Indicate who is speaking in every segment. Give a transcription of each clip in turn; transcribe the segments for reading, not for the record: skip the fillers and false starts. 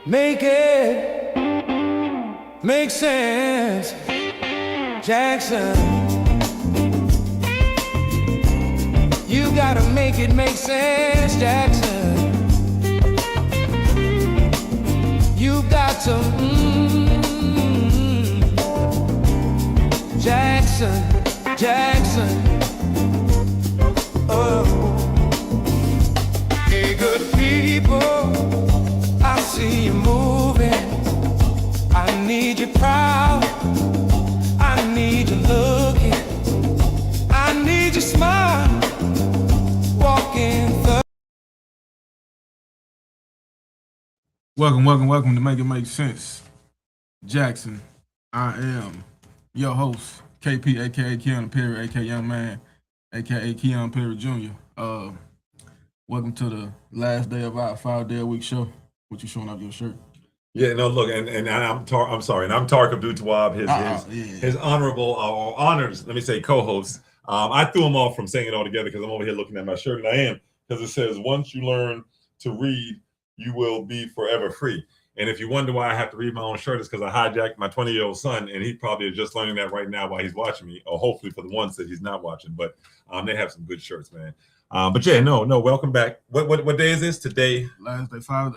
Speaker 1: Make it make sense, Jackson. You gotta make it make sense, Jackson. You got to, Jackson, Jackson. Oh, hey, good people, I see you moving. I need you proud. I need you looking. I need you smile. Walking through.
Speaker 2: Welcome to Make It Make Sense. Jackson, I am your host, KP, aka Keon Perry, aka Young Man, aka Keon Perry Jr. Welcome to the last day of our 5-day-a-week show. What you showing off your shirt?
Speaker 3: Yeah, no, look, and I'm sorry, and I'm Tarek Abdul Tawab, his honorable honors, let me say, co-host. I threw him off from saying it all together because I'm over here looking at my shirt, and I am, because it says, once you learn to read, you will be forever free. And if you wonder why I have to read my own shirt, it's because I hijacked my 20-year-old son, and he probably is just learning that right now while he's watching me, or hopefully for the ones that he's not watching. But they have some good shirts, man. But yeah, no, welcome back. What day is this? Today?
Speaker 2: Last day, our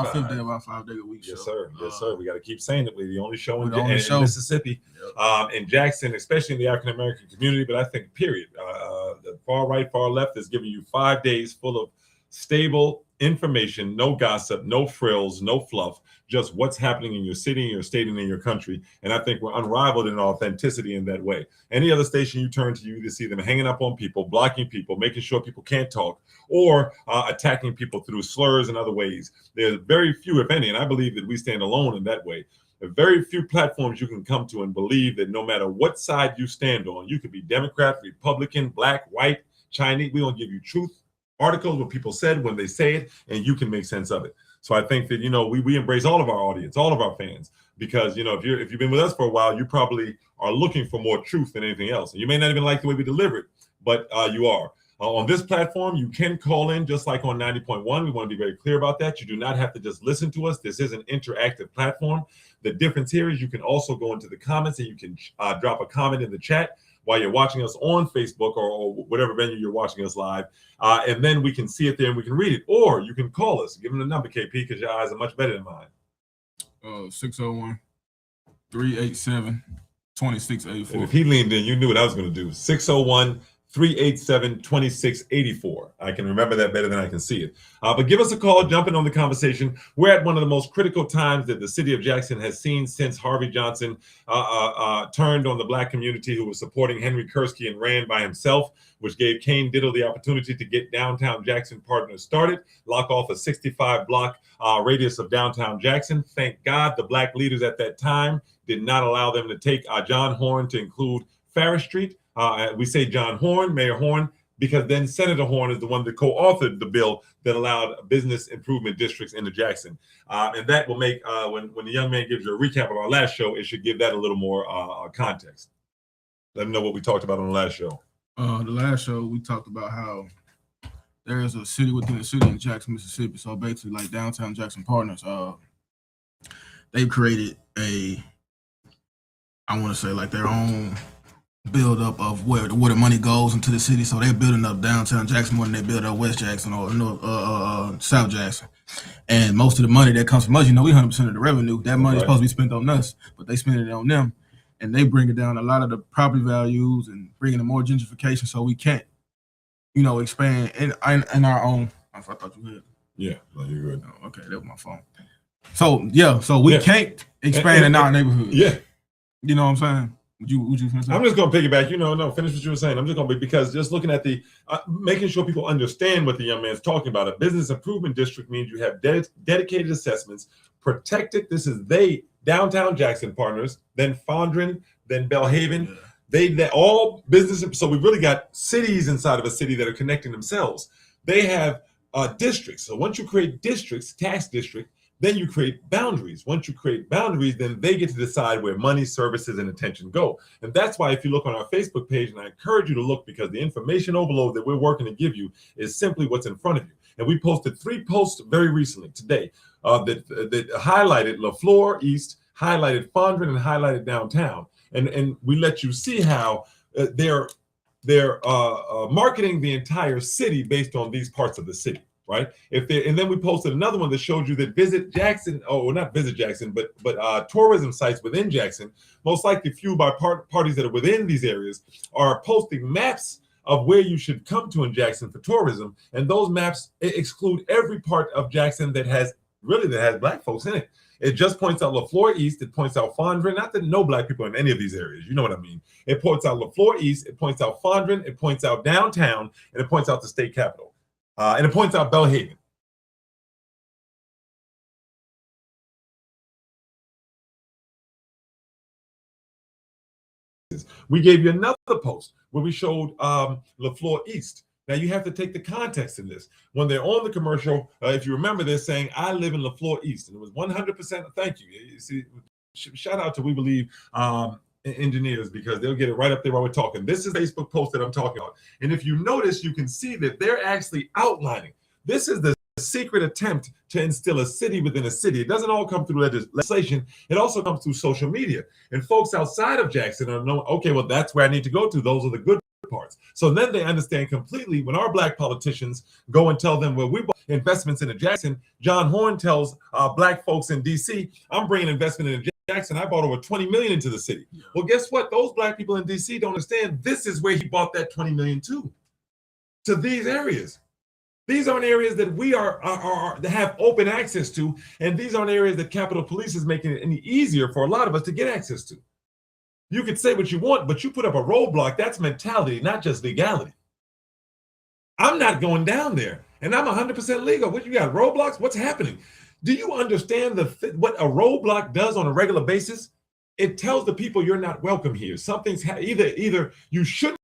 Speaker 2: fifth day of our 5-day-a-week show.
Speaker 3: Yes, sir. Yes, sir. We got to keep saying it. We're the only show in
Speaker 2: Mississippi.
Speaker 3: Yep. In Jackson, especially in the African-American community, but I think, period, the far right, far left is giving you 5 days full of stable information, no gossip, no frills, no fluff, just what's happening in your city, in your state, and in your country. And I think we're unrivaled in authenticity in that way. Any other station you turn to, you to see them hanging up on people, blocking people, making sure people can't talk, or attacking people through slurs and other ways. There's very few, if any, and I believe that we stand alone in that way. There are very few platforms you can come to and believe that no matter what side you stand on, you could be Democrat, Republican, black, white, Chinese, we don't give you truth articles, what people said when they say it, and you can make sense of it. So I think that, we embrace all of our audience, all of our fans, because, if you've been with us for a while, you probably are looking for more truth than anything else. And you may not even like the way we deliver it, but you are. On this platform, you can call in just like on 90.1. We want to be very clear about that. You do not have to just listen to us. This is an interactive platform. The difference here is you can also go into the comments and you can drop a comment in the chat while you're watching us on Facebook or whatever venue you're watching us live. And then we can see it there and we can read it. Or you can call us. Give them the number, KP, because your eyes are much better than mine.
Speaker 2: 601-387-2684.
Speaker 3: And if he leaned in, you knew what I was going to do. 601-387-2684. I can remember that better than I can see it. But give us a call, jump in on the conversation. We're at one of the most critical times that the city of Jackson has seen since Harvey Johnson turned on the black community who was supporting Henry Kursky and ran by himself, which gave Kane Diddle the opportunity to get Downtown Jackson Partners started, lock off a 65-block radius of downtown Jackson. Thank God the black leaders at that time did not allow them to take John Horn to include Farish Street. We say John Horn, Mayor Horn, because then Senator Horn is the one that co-authored the bill that allowed business improvement districts into Jackson. And that will make, when the young man gives you a recap of our last show, it should give that a little more context. Let them know what we talked about on the last show.
Speaker 2: The last show, we talked about how there is a city within the city in Jackson, Mississippi. So basically, like Downtown Jackson Partners, they've created their own build up of where the money goes into the city. So they're building up downtown Jackson more than they build up West Jackson or South Jackson. And most of the money that comes from us, we 100% of the revenue. That money is supposed to be spent on us, but they spend it on them. And they bring it down a lot of the property values and bringing in more gentrification, so we can't, expand in our own. I thought you had.
Speaker 3: Yeah, no, you're good.
Speaker 2: Oh, okay, that was my phone. So we can't expand in our neighborhood.
Speaker 3: Yeah,
Speaker 2: you know what I'm saying. Would you finish?
Speaker 3: I'm just going to piggyback. Finish what you were saying. I'm just going to because just looking at the making sure people understand what the young man's talking about. A business improvement district means you have dedicated assessments, protected. This is Downtown Jackson Partners, then Fondren, then Belhaven. Yeah. They all business. So we've really got cities inside of a city that are connecting themselves. They have districts. So once you create districts, tax district, then you create boundaries. Once you create boundaries, then they get to decide where money, services, and attention go. And that's why if you look on our Facebook page, and I encourage you to look because the information overload that we're working to give you is simply what's in front of you. And we posted 3 posts very recently today. that highlighted LaFleur East, highlighted Fondren, and highlighted downtown. And we let you see how they're marketing the entire city based on these parts of the city, right? And then we posted another one that showed you that Visit Jackson, not Visit Jackson, but tourism sites within Jackson, most likely fueled by parties that are within these areas, are posting maps of where you should come to in Jackson for tourism. And those maps exclude every part of Jackson that has Black folks in it. It just points out LaFleur East. It points out Fondren. Not that no Black people in any of these areas. You know what I mean? It points out LaFleur East. It points out Fondren. It points out downtown. And it points out the state capitol. And it points out Belhaven. We gave you another post where we showed LaFleur East. Now, you have to take the context in this. When they're on the commercial, if you remember, they're saying, I live in LaFleur East. And it was 100% thank you. You see, shout out to We Believe engineers, because they'll get it right up there while we're talking. This is a Facebook post that I'm talking about. And if you notice, you can see that they're actually outlining. This is the secret attempt to instill a city within a city. It doesn't all come through legislation. It also comes through social media. And folks outside of Jackson are knowing, okay, well, that's where I need to go to. Those are the good parts. So then they understand completely when our Black politicians go and tell them, well, we bought investments into Jackson. John Horn tells Black folks in DC, I'm bringing investment into Jackson. I bought over 20 million into the city. Well, guess what? Those Black people in DC don't understand this is where he bought that 20 million to these areas. These aren't areas that we are that have open access to, and these aren't areas that Capitol Police is making it any easier for a lot of us to get access to. You could say what you want, but you put up a roadblock. That's mentality, not just legality. I'm not going down there, and I'm 100% legal. What, you got roadblocks? What's happening? Do you understand what a roadblock does on a regular basis? It tells the people you're not welcome here. Something's either you shouldn't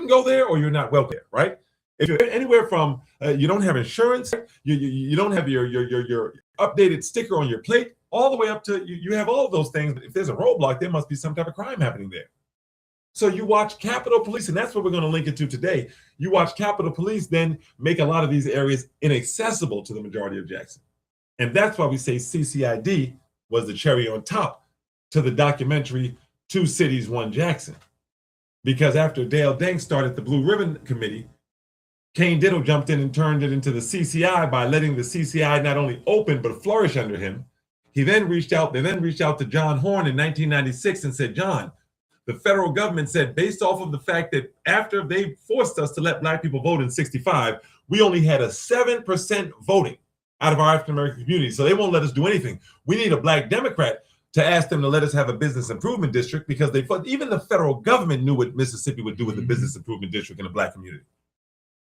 Speaker 3: go there or you're not welcome there, right? If you're anywhere from you don't have insurance, you don't have your updated sticker on your plate, all the way up to you have all of those things. But if there's a roadblock, there must be some type of crime happening there. So you watch Capitol Police, and that's what we're going to link it to today. You watch Capitol Police then make a lot of these areas inaccessible to the majority of Jackson. And that's why we say CCID was the cherry on top to the documentary Two Cities, One Jackson. Because after Dale Danks started the Blue Ribbon Committee, Kane Diddle jumped in and turned it into the CCI by letting the CCI not only open but flourish under him. They then reached out to John Horn in 1996 and said, John, the federal government said, based off of the fact that after they forced us to let Black people vote in 65, we only had a 7% voting out of our African-American community. So they won't let us do anything. We need a Black Democrat to ask them to let us have a business improvement district, because even the federal government knew what Mississippi would do with the business improvement district in a Black community.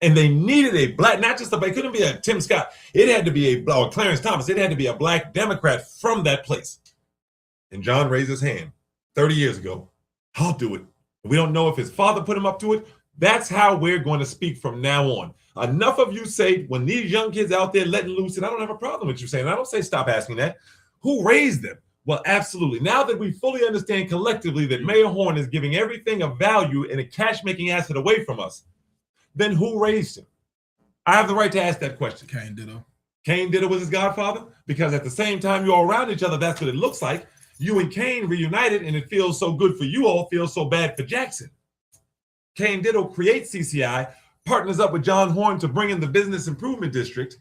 Speaker 3: And they needed a Black, not just it couldn't be a Tim Scott. It had to be or Clarence Thomas. It had to be a Black Democrat from that place. And John raised his hand 30 years ago. I'll do it. We don't know if his father put him up to it. That's how we're going to speak from now on. Enough of you say, when these young kids out there letting loose, and I don't have a problem with you saying, I don't say stop asking that. Who raised them? Well, absolutely. Now that we fully understand collectively that Mayor Horn is giving everything of value and a cash-making asset away from us, then who raised him? I have the right to ask that question.
Speaker 2: Kane Diddle.
Speaker 3: Kane Diddle was his godfather? Because at the same time you're all around each other, that's what it looks like. You and Kane reunited, and it feels so good for you all, feels so bad for Jackson. Kane Diddle creates CCI, partners up with John Horn to bring in the Business Improvement District.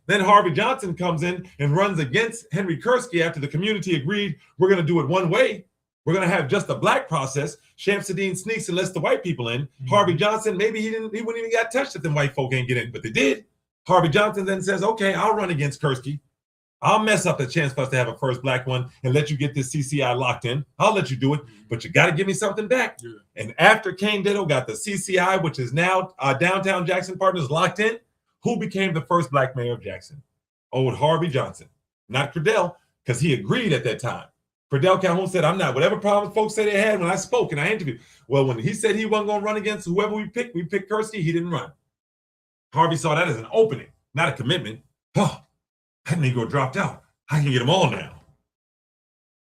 Speaker 3: Then Harvey Johnson comes in and runs against Henry Kursky after the community agreed we're going to do it one way. We're going to have just a Black process. Shamsuddin sneaks and lets the white people in. Mm-hmm. Harvey Johnson, maybe he wouldn't even got touched if the white folk ain't get in, but they did. Harvey Johnson then says, okay, I'll run against Kursky. I'll mess up the chance for us to have a first Black one and let you get this CCI locked in. I'll let you do it, but you got to give me something back. Yeah. And after Kane Diddle got the CCI, which is now Downtown Jackson Partners, locked in, who became the first Black mayor of Jackson? Old Harvey Johnson, not Credell, because he agreed at that time. Credell Calhoun said, I'm not. Whatever problems folks say they had when I spoke and I interviewed. Well, when he said he wasn't going to run against whoever we picked Kursky, he didn't run. Harvey saw that as an opening, not a commitment. Oh, that Negro dropped out. I can get them all now.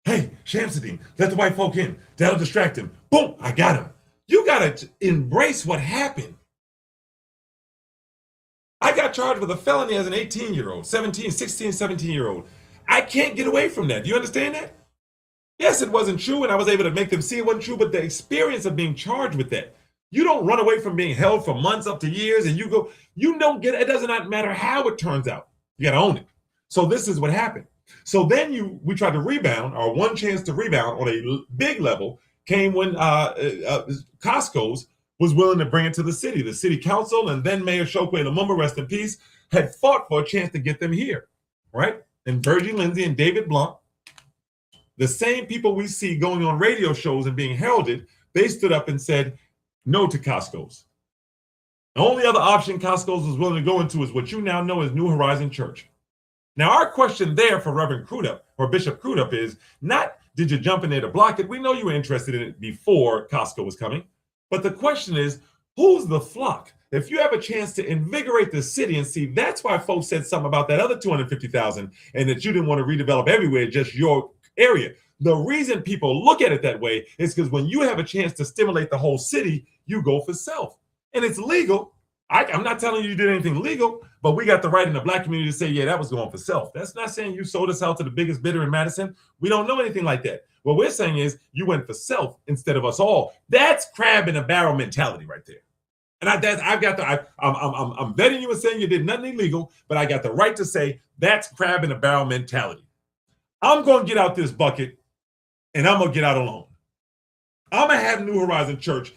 Speaker 3: Hey, Shamsuddin, let the white folk in. That'll distract him. Boom, I got him. You got to embrace what happened. I got charged with a felony as an 18-year-old, 17, 16, 17-year-old. I can't get away from that. Do you understand that? Yes, it wasn't true, and I was able to make them see it wasn't true, but the experience of being charged with that. You don't run away from being held for months up to years, and you don't get it. It does not matter how it turns out. You got to own it. So this is what happened. So then we tried to rebound. Our one chance to rebound on a big level came when Costco's was willing to bring it to the city. The city council and then Mayor Chokwe Lumumba, rest in peace, had fought for a chance to get them here, right? And Virgie Lindsay and David Blunt, the same people we see going on radio shows and being heralded, they stood up and said no to Costco's. The only other option Costco's was willing to go into is what you now know as New Horizon Church. Now, our question there for Reverend Crudup or Bishop Crudup is not, did you jump in there to block it? We know you were interested in it before Costco was coming. But the question is, who's the flock? If you have a chance to invigorate the city and see, that's why folks said something about that other 250,000 and that you didn't want to redevelop everywhere, just your area. The reason people look at it that way is because when you have a chance to stimulate the whole city, you go for self. And it's legal. I'm not telling you did anything legal, but we got the right in the Black community to say, yeah, that was going for self. That's not saying you sold us out to the biggest bidder in Madison. We don't know anything like that. What we're saying is you went for self instead of us all. That's crab in a barrel mentality right there. And I'm vetting you and saying you did nothing illegal, but I got the right to say that's crab in a barrel mentality. I'm going to get out this bucket and I'm going to get out alone. I'm going to have New Horizon Church.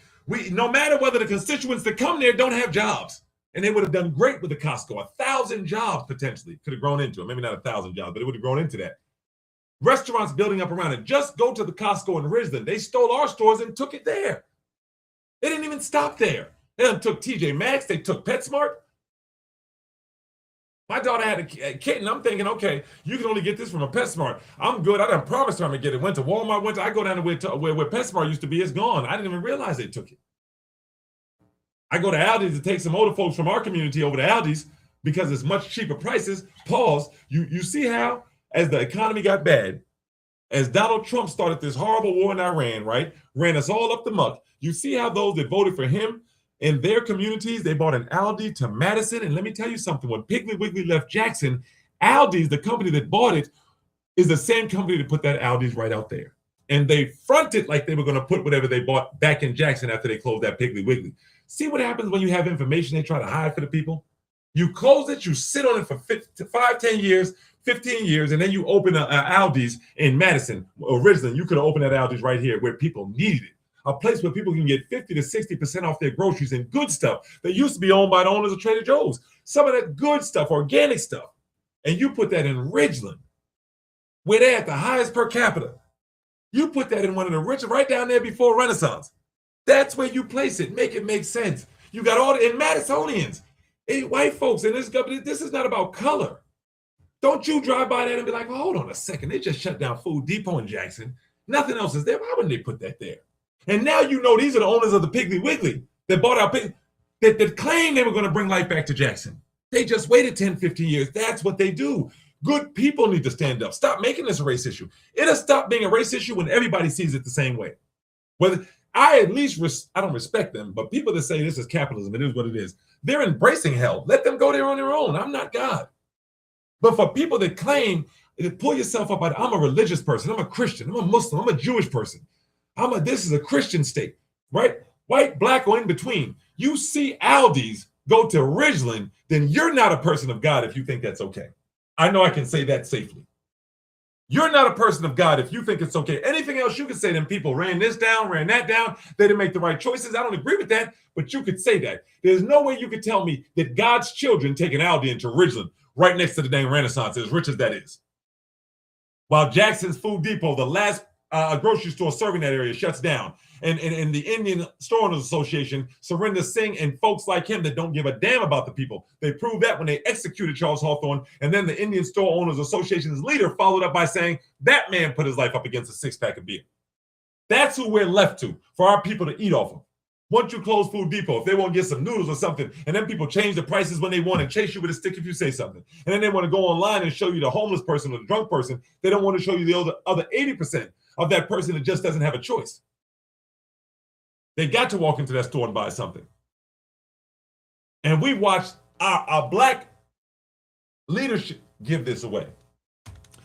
Speaker 3: No matter whether the constituents that come there don't have jobs, and they would have done great with the Costco, 1,000 jobs potentially could have grown into it. Maybe not 1,000 jobs, but it would have grown into that. Restaurants building up around it. Just go to the Costco in Ridgeland. They stole our stores and took it there. They didn't even stop there. They done took TJ Maxx. They took PetSmart. My daughter had a kitten. I'm thinking, okay, you can only get this from a PetSmart. I'm good. I done promised her I'm going to get it. Went to Walmart. I go down to where PetSmart used to be. It's gone. I didn't even realize they took it. I go to Aldi's to take some older folks from our community over to Aldi's because it's much cheaper prices. Pause. You see how, as the economy got bad, as Donald Trump started this horrible war in Iran, right? Ran us all up the muck. You see how those that voted for him in their communities, they bought an Aldi to Madison. And let me tell you something. When Piggly Wiggly left Jackson, Aldi's, the company that bought it, is the same company that put that Aldi's right out there. And they fronted like they were going to put whatever they bought back in Jackson after they closed that Piggly Wiggly. See what happens when you have information they try to hide for the people? You close it, you sit on it for 5, 10 years, 15 years, and then you open an Aldi's in Madison. Originally, you could have opened that Aldi's right here where people needed it. A place where people can get 50 to 60% off their groceries and good stuff that used to be owned by the owners of Trader Joe's. Some of that good stuff, organic stuff. And you put that in Ridgeland, where they're at the highest per capita. You put that in one of the richest, right down there before Renaissance. That's where you place it. Make it make sense. You got all the Madisonians, white folks in this company. This is not about color. Don't you drive by that and be like, well, hold on a second. They just shut down Food Depot in Jackson. Nothing else is there. Why wouldn't they put that there? And now you know these are the owners of the Piggly Wiggly that bought out that claimed they were going to bring life back to Jackson. They just waited 10, 15 years. That's what they do. Good people need to stand up. Stop making this a race issue. It'll stop being a race issue when everybody sees it the same way. Whether I at least, I don't respect them, but people that say this is capitalism, it is what it is. They're embracing hell. Let them go there on their own. I'm not God. But for people that claim, to pull yourself up, I'm a religious person. I'm a Christian. I'm a Muslim. I'm a Jewish person. This is a Christian state, right? White, black, or in between. You see Aldi's go to Ridgeland, then you're not a person of God if you think that's okay. I know I can say that safely. You're not a person of God if you think it's okay. Anything else you could say, them people ran this down, ran that down. They didn't make the right choices. I don't agree with that, but you could say that. There's no way you could tell me that God's children take an Aldi into Ridgeland right next to the dang Renaissance, as rich as that is. While Jackson's Food Depot, the last grocery store serving that area, shuts down. And the Indian Store Owners Association, Surinder Singh and folks like him that don't give a damn about the people. They proved that when they executed Charles Hawthorne. And then the Indian Store Owners Association's leader followed up by saying that man put his life up against a 6-pack of beer. That's who we're left to for our people to eat off of. Once you close Food Depot, if they want to get some noodles or something, and then people change the prices when they want and chase you with a stick if you say something. And then they want to go online and show you the homeless person or the drunk person. They don't want to show you the other 80% of that person that just doesn't have a choice. They got to walk into that store and buy something. And we watched our black leadership give this away.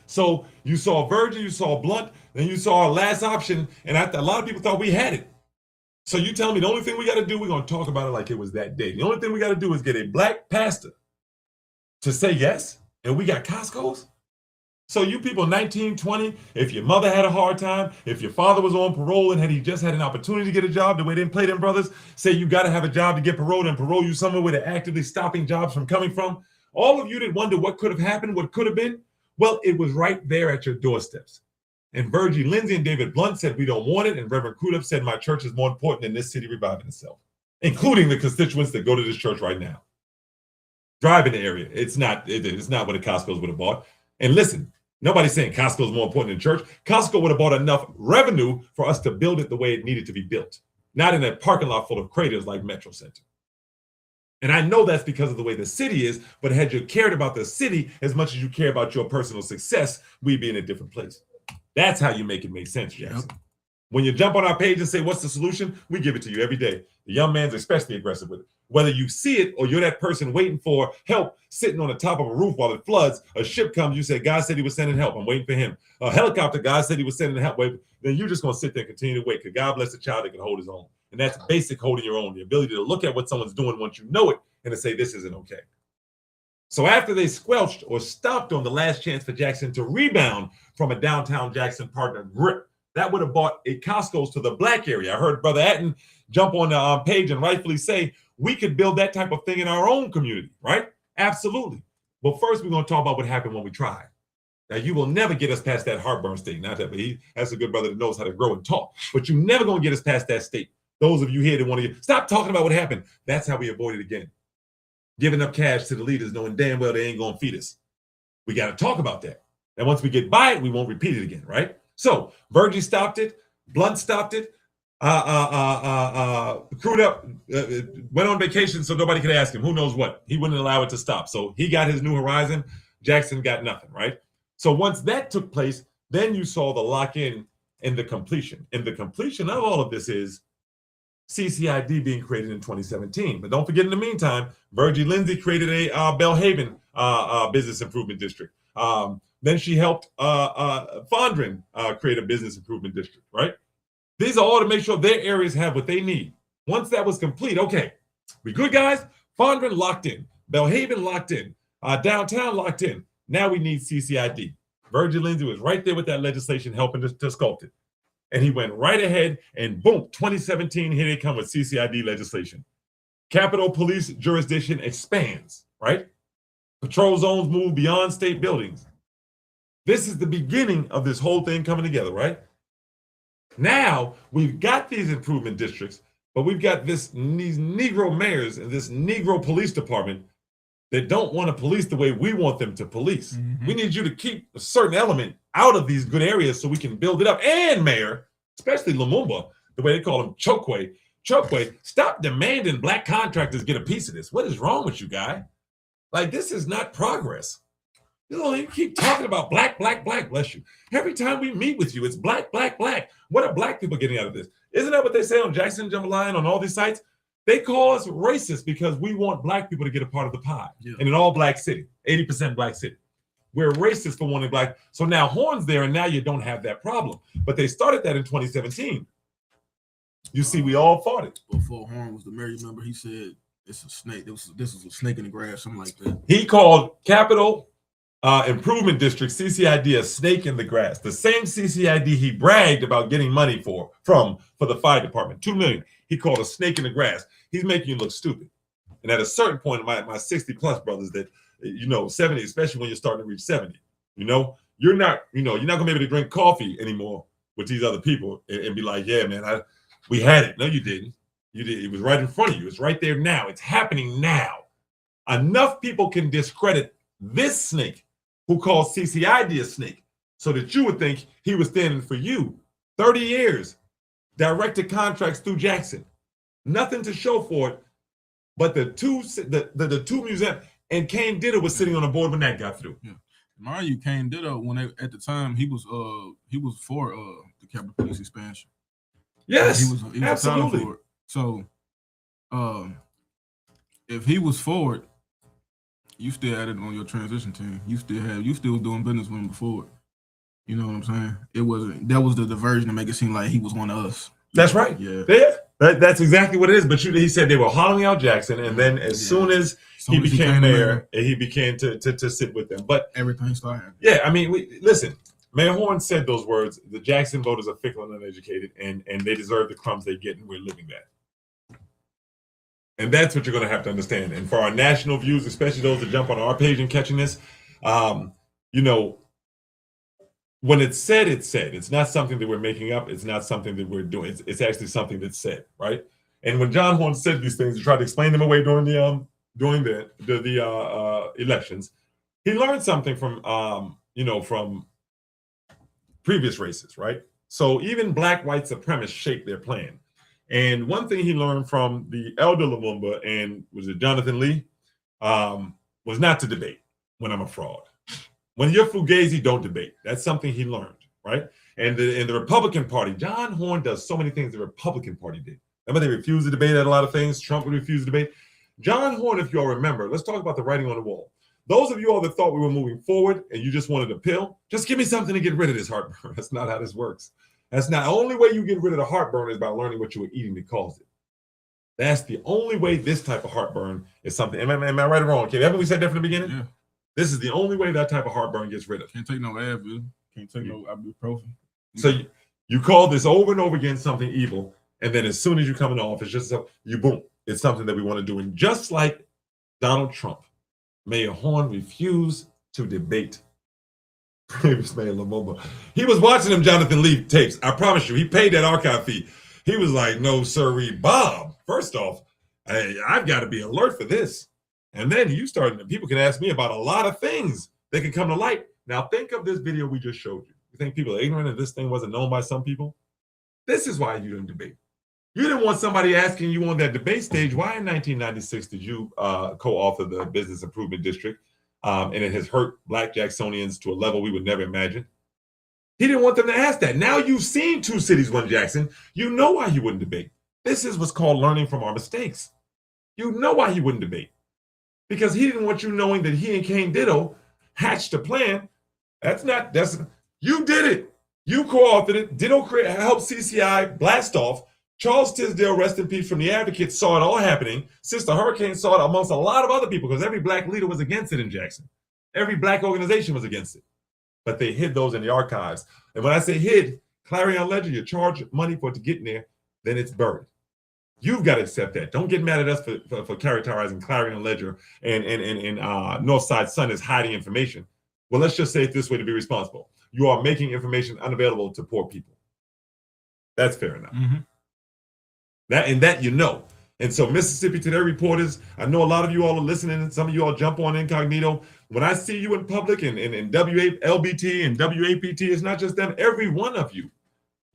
Speaker 3: So you saw Virgin, you saw Blunt, then you saw our last option, and a lot of people thought we had it. So you tell me the only thing we got to do, we're going to talk about it like it was that day. The only thing we got to do is get a black pastor to say yes, and we got Costco's. So you people 19, 20, if your mother had a hard time, if your father was on parole and he just had an opportunity to get a job, the way they didn't play them brothers, say you got to have a job to get paroled and parole you somewhere where they're actively stopping jobs from coming from. All of you that wonder what could have happened, what could have been, well, it was right there at your doorsteps. And Virgie Lindsay and David Blunt said we don't want it, and Reverend Crudup said my church is more important than this city reviving itself, including the constituents that go to this church right now. Drive in the area. It's not what a Costco's would have bought. And listen, nobody's saying Costco's more important than church. Costco would have bought enough revenue for us to build it the way it needed to be built, not in a parking lot full of craters like Metro Center. And I know that's because of the way the city is, but had you cared about the city as much as you care about your personal success, we'd be in a different place. That's how you make it make sense, Jackson. Yep. When you jump on our page and say, what's the solution? We give it to you every day. The young man's especially aggressive with it. Whether you see it or you're that person waiting for help, sitting on the top of a roof while it floods, a ship comes, you say, God said he was sending help. I'm waiting for him. A helicopter, God said he was sending help. Then you're just going to sit there and continue to wait because God bless the child that can hold his own. And that's basic holding your own, the ability to look at what someone's doing once you know it and to say, this isn't okay. So after they squelched or stopped on the last chance for Jackson to rebound from a downtown Jackson partner grip, that would have bought a Costco's to the black area. I heard Brother Atten jump on the page and rightfully say, we could build that type of thing in our own community, right? Absolutely. But first, we're going to talk about what happened when we tried. Now, you will never get us past that heartburn state. Not that, but that's a good brother that knows how to grow and talk. But you're never going to get us past that state. Those of you here that want to stop talking about what happened. That's how we avoid it again. Giving up cash to the leaders, knowing damn well they ain't going to feed us. We got to talk about that. And once we get by it, we won't repeat it again, right? So Virgie stopped it. Blunt stopped it. Crudup went on vacation so nobody could ask him. Who knows what? He wouldn't allow it to stop. So he got his new horizon. Jackson got nothing, right? So once that took place, then you saw the lock-in and the completion. And the completion of all of this is CCID being created in 2017. But don't forget, in the meantime, Virgie Lindsay created a Belhaven business improvement district. Then she helped Fondren create a business improvement district, right? These are all to make sure their areas have what they need. Once that was complete, okay, we good, guys? Fondren locked in. Belhaven locked in. Downtown locked in. Now we need CCID. Virgie Lindsay was right there with that legislation helping to sculpt it. And he went right ahead and boom, 2017, here they come with CCID legislation. Capitol Police jurisdiction expands, right? Patrol zones move beyond state buildings. This is the beginning of this whole thing coming together, right? Now we've got these improvement districts, but we've got these Negro mayors and this Negro police department that don't want to police the way we want them to police. Mm-hmm. We need you to keep a certain element out of these good areas so we can build it up. And Mayor, especially Lumumba, the way they call him Chokwe, stop demanding black contractors get a piece of this. What is wrong with you, guy? Like, this is not progress. You keep talking about black, bless you. Every time we meet with you, it's black. What are black people getting out of this? Isn't that what they say on Jackson Jambalaya on all these sites? They call us racist because we want black people to get a part of the pie. Yeah. In an all black city, 80% black city. We're racist for wanting black. So now Horn's there and now you don't have that problem. But they started that in 2017. You see, we all fought it.
Speaker 2: Before Horn was the mayor, remember he said it's a snake. This was a snake in the grass, something like that.
Speaker 3: He called Capitol Improvement District, CCID, a snake in the grass. The same CCID he bragged about getting money for the fire department, $2 million. He called a snake in the grass. He's making you look stupid. And at a certain point, my 60 plus brothers that, 70, especially when you're starting to reach 70, you're not gonna be able to drink coffee anymore with these other people and be like, yeah, man, we had it. No, you didn't. You did. It was right in front of you. It's right there now. It's happening now. Enough people can discredit this snake who calls CCID a snake so that you would think he was standing for you. 30 years, directed contracts through Jackson. Nothing to show for it, but the two museums, and Kane Ditto was sitting on a board when that got through.
Speaker 2: Yeah. Mind you, Kane Ditto, at the time he was for the Capitol Police expansion.
Speaker 3: Yes,
Speaker 2: he was
Speaker 3: absolutely.
Speaker 2: For it. So if he was for it, You still had it on your transition team. You still was doing business with him before. You know what I'm saying? That was the diversion to make it seem like he was one of us.
Speaker 3: That's right.
Speaker 2: Yeah.
Speaker 3: That's exactly what it is. But he said they were hollowing out Jackson, and then as soon as he became mayor, he began to sit with them. But
Speaker 2: everything started.
Speaker 3: Yeah, I mean, listen. Mayor Horn said those words. The Jackson voters are fickle and uneducated, and they deserve the crumbs they get, and we're living that. And that's what you're going to have to understand. And for our national views, especially those that jump on our page and catching this, you know, when it's said, it's said. It's not something that we're making up. It's not something that we're doing. It's actually something that's said, right? And when John Horn said these things, he tried to explain them away during the elections. He learned something from from previous races, right? So even black white supremacists shape their plan. And one thing he learned from the elder Lumumba and was it Jonathan Lee was not to debate when I'm a fraud. When you're Fugazi, don't debate. That's something he learned, right? And in the Republican Party, John Horn does so many things the Republican Party did. Remember, they refused to debate at a lot of things. Trump would refuse to debate. John Horn, if you all remember, let's talk about the writing on the wall. Those of you all that thought we were moving forward and you just wanted a pill, just give me something to get rid of this heartburn. That's not how this works. That's not the only way you get rid of the heartburn is by learning what you were eating that caused it. That's the only way this type of heartburn is something. Am I right or wrong? Okay, haven't we said that from the beginning?
Speaker 2: Yeah.
Speaker 3: This is the only way that type of heartburn gets rid of.
Speaker 2: Can't take no Advil. Can't take no ibuprofen.
Speaker 3: So you call this over and over again something evil, and then as soon as you come in office, just boom, it's something that we want to do. And just like Donald Trump, Mayor Horn refused to debate previous Mayor Lumumba. He was watching them Jonathan Lee tapes. I promise you, he paid that archive fee. He was like, no, sirree, Bob. First off, I've got to be alert for this. And then people can ask me about a lot of things that can come to light. Now think of this video we just showed you. You think people are ignorant and this thing wasn't known by some people? This is why you didn't debate. You didn't want somebody asking you on that debate stage, why in 1996 did you co-author the Business Improvement District? And it has hurt Black Jacksonians to a level we would never imagine. He didn't want them to ask that. Now you've seen Two Cities, One Jackson. You know why he wouldn't debate. This is what's called learning from our mistakes. You know why he wouldn't debate. Because he didn't want you knowing that he and Kane Ditto hatched a plan. You did it. You co-authored it. Ditto helped CCI blast off. Charles Tisdale, rest in peace, from the Advocates, saw it all happening. Sister Hurricane saw it amongst a lot of other people because every black leader was against it in Jackson. Every black organization was against it. But they hid those in the archives. And when I say hid, Clarion Ledger, you charge money for it to get in there, then it's buried. You've got to accept that. Don't get mad at us for characterizing Clarion Ledger and Northside Sun as hiding information. Well, let's just say it this way to be responsible. You are making information unavailable to poor people. That's fair enough.
Speaker 2: Mm-hmm.
Speaker 3: That you know. And so Mississippi Today reporters, I know a lot of you all are listening and some of you all jump on incognito. When I see you in public and WLBT and WAPT, it's not just them, every one of you.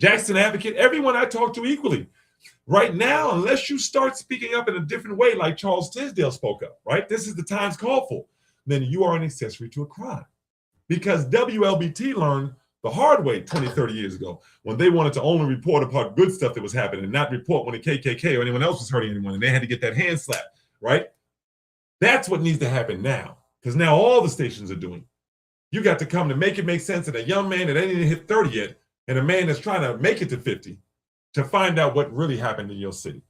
Speaker 3: Jackson Advocate, everyone I talk to equally. Right now, unless you start speaking up in a different way like Charles Tisdale spoke up, right? This is the times called for. Then you are an accessory to a crime. Because WLBT learned the hard way 20, 30 years ago when they wanted to only report about good stuff that was happening and not report when the KKK or anyone else was hurting anyone and they had to get that hand slap, right? That's what needs to happen now because now all the stations are doing. You got to come to make it make sense that a young man that ain't even hit 30 yet and a man that's trying to make it to 50 to find out what really happened in your city.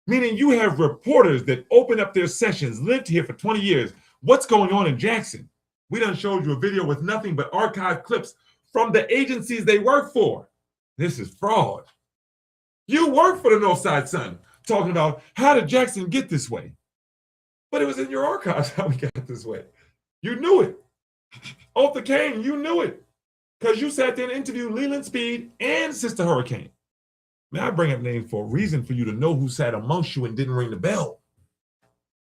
Speaker 3: Meaning you have reporters that open up their sessions, lived here for 20 years. What's going on in Jackson? We done showed you a video with nothing but archived clips from the agencies they work for. This is fraud. You work for the Northside Sun, talking about how did Jackson get this way? But it was in your archives how we got this way. You knew it. Arthur Kane, you knew it. Because you sat there and interviewed Leland Speed and Sister Hurricane. Man, I bring up names for a reason for you to know who sat amongst you and didn't ring the bell.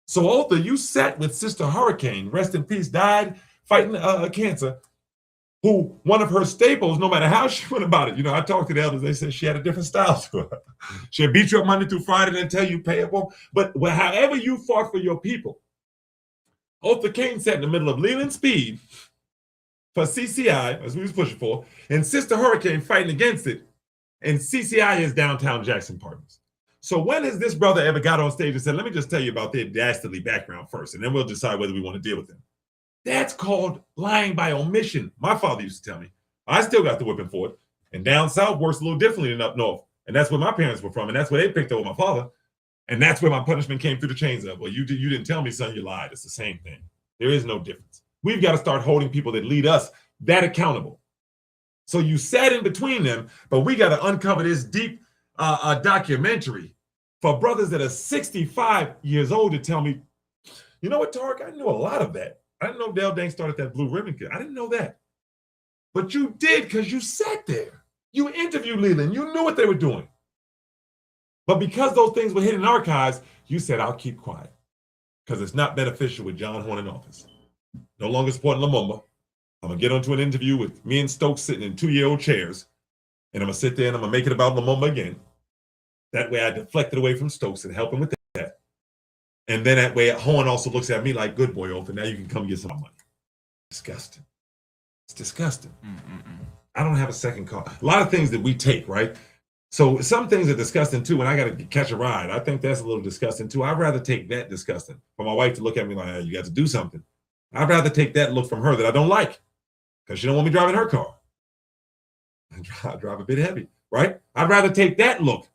Speaker 3: So Arthur, you sat with Sister Hurricane, rest in peace, died fighting cancer, who one of her staples, no matter how she went about it, you know, I talked to the elders, they said she had a different style to her. She'd beat you up Monday through Friday and tell you payable. But however you fought for your people, Arthur Kane sat in the middle of Leland Speed for CCI, as we was pushing for, and Sister Hurricane fighting against it. And CCI is Downtown Jackson Partners. So when has this brother ever got on stage and said, let me just tell you about their dastardly background first, and then we'll decide whether we want to deal with them? That's called lying by omission. My father used to tell me. I still got the whipping for it. And down south works a little differently than up north. And that's where my parents were from, and that's where they picked up with my father. And that's where my punishment came through the chains of. Well, you didn't tell me, son, you lied. It's the same thing. There is no difference. We've got to start holding people that lead us that accountable. So you sat in between them, but we got to uncover this deep documentary for brothers that are 65 years old to tell me, you know what, Tarek, I knew a lot of that. I didn't know Dell Dang started that Blue Ribbon Kid. I didn't know that. But you did because you sat there. You interviewed Leland. You knew what they were doing. But because those things were hidden in archives, you said, I'll keep quiet because it's not beneficial with John Horn in office. No longer supporting Lumumba. I'm going to get onto an interview with me and Stokes sitting in 2-year-old chairs, and I'm going to sit there and I'm going to make it about Lumumba again. That way I deflected away from Stokes and help him with that. And then that way Horn also looks at me like, good boy, Otha, now you can come get some money. Disgusting. It's disgusting. I don't have a second car. A lot of things that we take, right? So some things are disgusting too, and I got to catch a ride. I think that's a little disgusting too. I'd rather take that disgusting for my wife to look at me like, hey, you got to do something. I'd rather take that look from her that I don't like because she don't want me driving her car. I drive a bit heavy, right? I'd rather take that look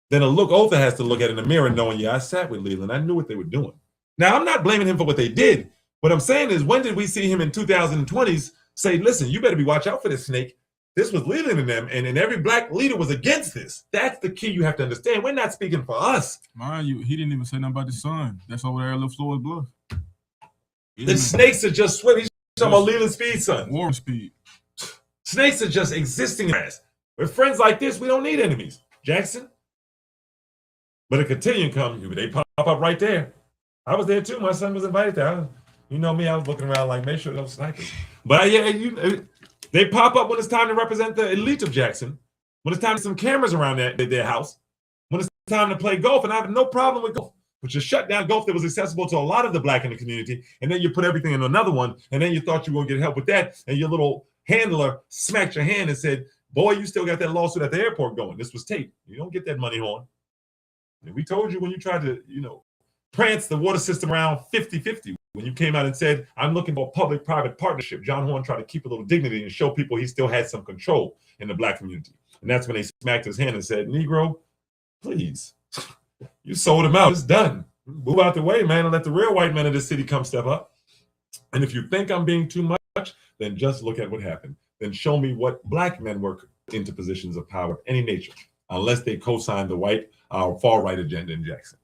Speaker 3: than a look Otha has to look at in the mirror knowing, yeah, I sat with Leland. I knew what they were doing. Now, I'm not blaming him for what they did. What I'm saying is, when did we see him in 2020s say, listen, you better be watch out for this snake. This was Leland and them, and every black leader was against this. That's the key you have to understand. We're not speaking for us.
Speaker 2: Mind you, he didn't even say nothing about his son. That's over there at Little Floyd's Bluff.
Speaker 3: The snakes are just swimming. He's talking about Leland Speed, son.
Speaker 2: Warren Speed.
Speaker 3: Snakes are just existing in us. With friends like this, we don't need enemies. Jackson. But a continuum come, they pop up right there. I was there too. My son was invited there. You know me, I was looking around like, make sure those snipers. But yeah, they pop up when it's time to represent the elite of Jackson. When it's time to some cameras around their house. When it's time to play golf, and I have no problem with golf. But you shut down golf that was accessible to a lot of the black in the community, and then you put everything in another one, and then you thought you were going to get help with that, and your little handler smacked your hand and said, boy, you still got that lawsuit at the airport going. This was taped. You don't get that money, Horn. And we told you when you tried to, prance the water system around 50-50. When you came out and said, I'm looking for a public-private partnership, John Horn tried to keep a little dignity and show people he still had some control in the black community. And that's when they smacked his hand and said, Negro, please, you sold him out. It's done. Move out the way, man, and let the real white men of this city come step up. And if you think I'm being too much, then just look at what happened. Then show me what black men were into positions of power of any nature, unless they co-signed the white, far-right agenda in Jackson.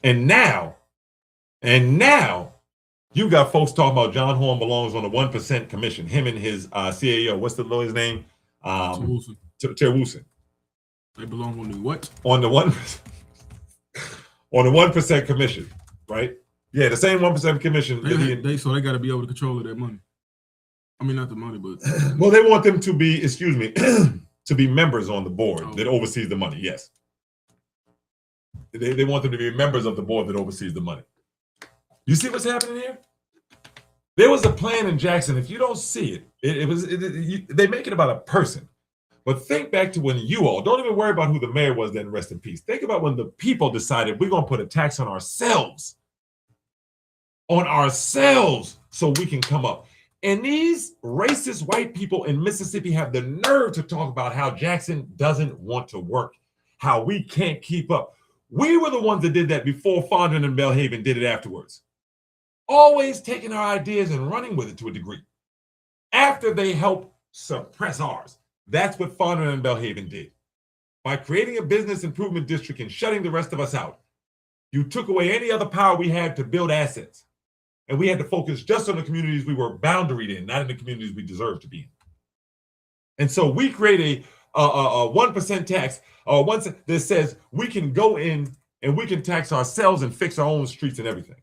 Speaker 3: And now, you got folks talking about John Horn belongs on the 1% commission. Him and his CAO, what's the lawyer's name? Terry Wilson.
Speaker 2: They belong on the what?
Speaker 3: On the 1%. On the 1% commission, right? Yeah, the same 1% commission.
Speaker 2: So they got to be able to control their money. I mean, not the money, but
Speaker 3: well, they want them to be, to be members on the board that oversees the money. Yes, they want them to be members of the board that oversees the money. You see what's happening here? There was a plan in Jackson. If you don't see it, they make it about a person. But think back to when you all, don't even worry about who the mayor was then, rest in peace. Think about when the people decided we're going to put a tax on ourselves so we can come up. And these racist white people in Mississippi have the nerve to talk about how Jackson doesn't want to work, how we can't keep up. We were the ones that did that before Fondren and Belhaven did it afterwards. Always taking our ideas and running with it to a degree. After they help suppress ours. That's what Fondren and Belhaven did. By creating a business improvement district and shutting the rest of us out, you took away any other power we had to build assets. And we had to focus just on the communities we were boundaried in, not in the communities we deserve to be in. And so we create a 1% tax that says we can go in and we can tax ourselves and fix our own streets and everything.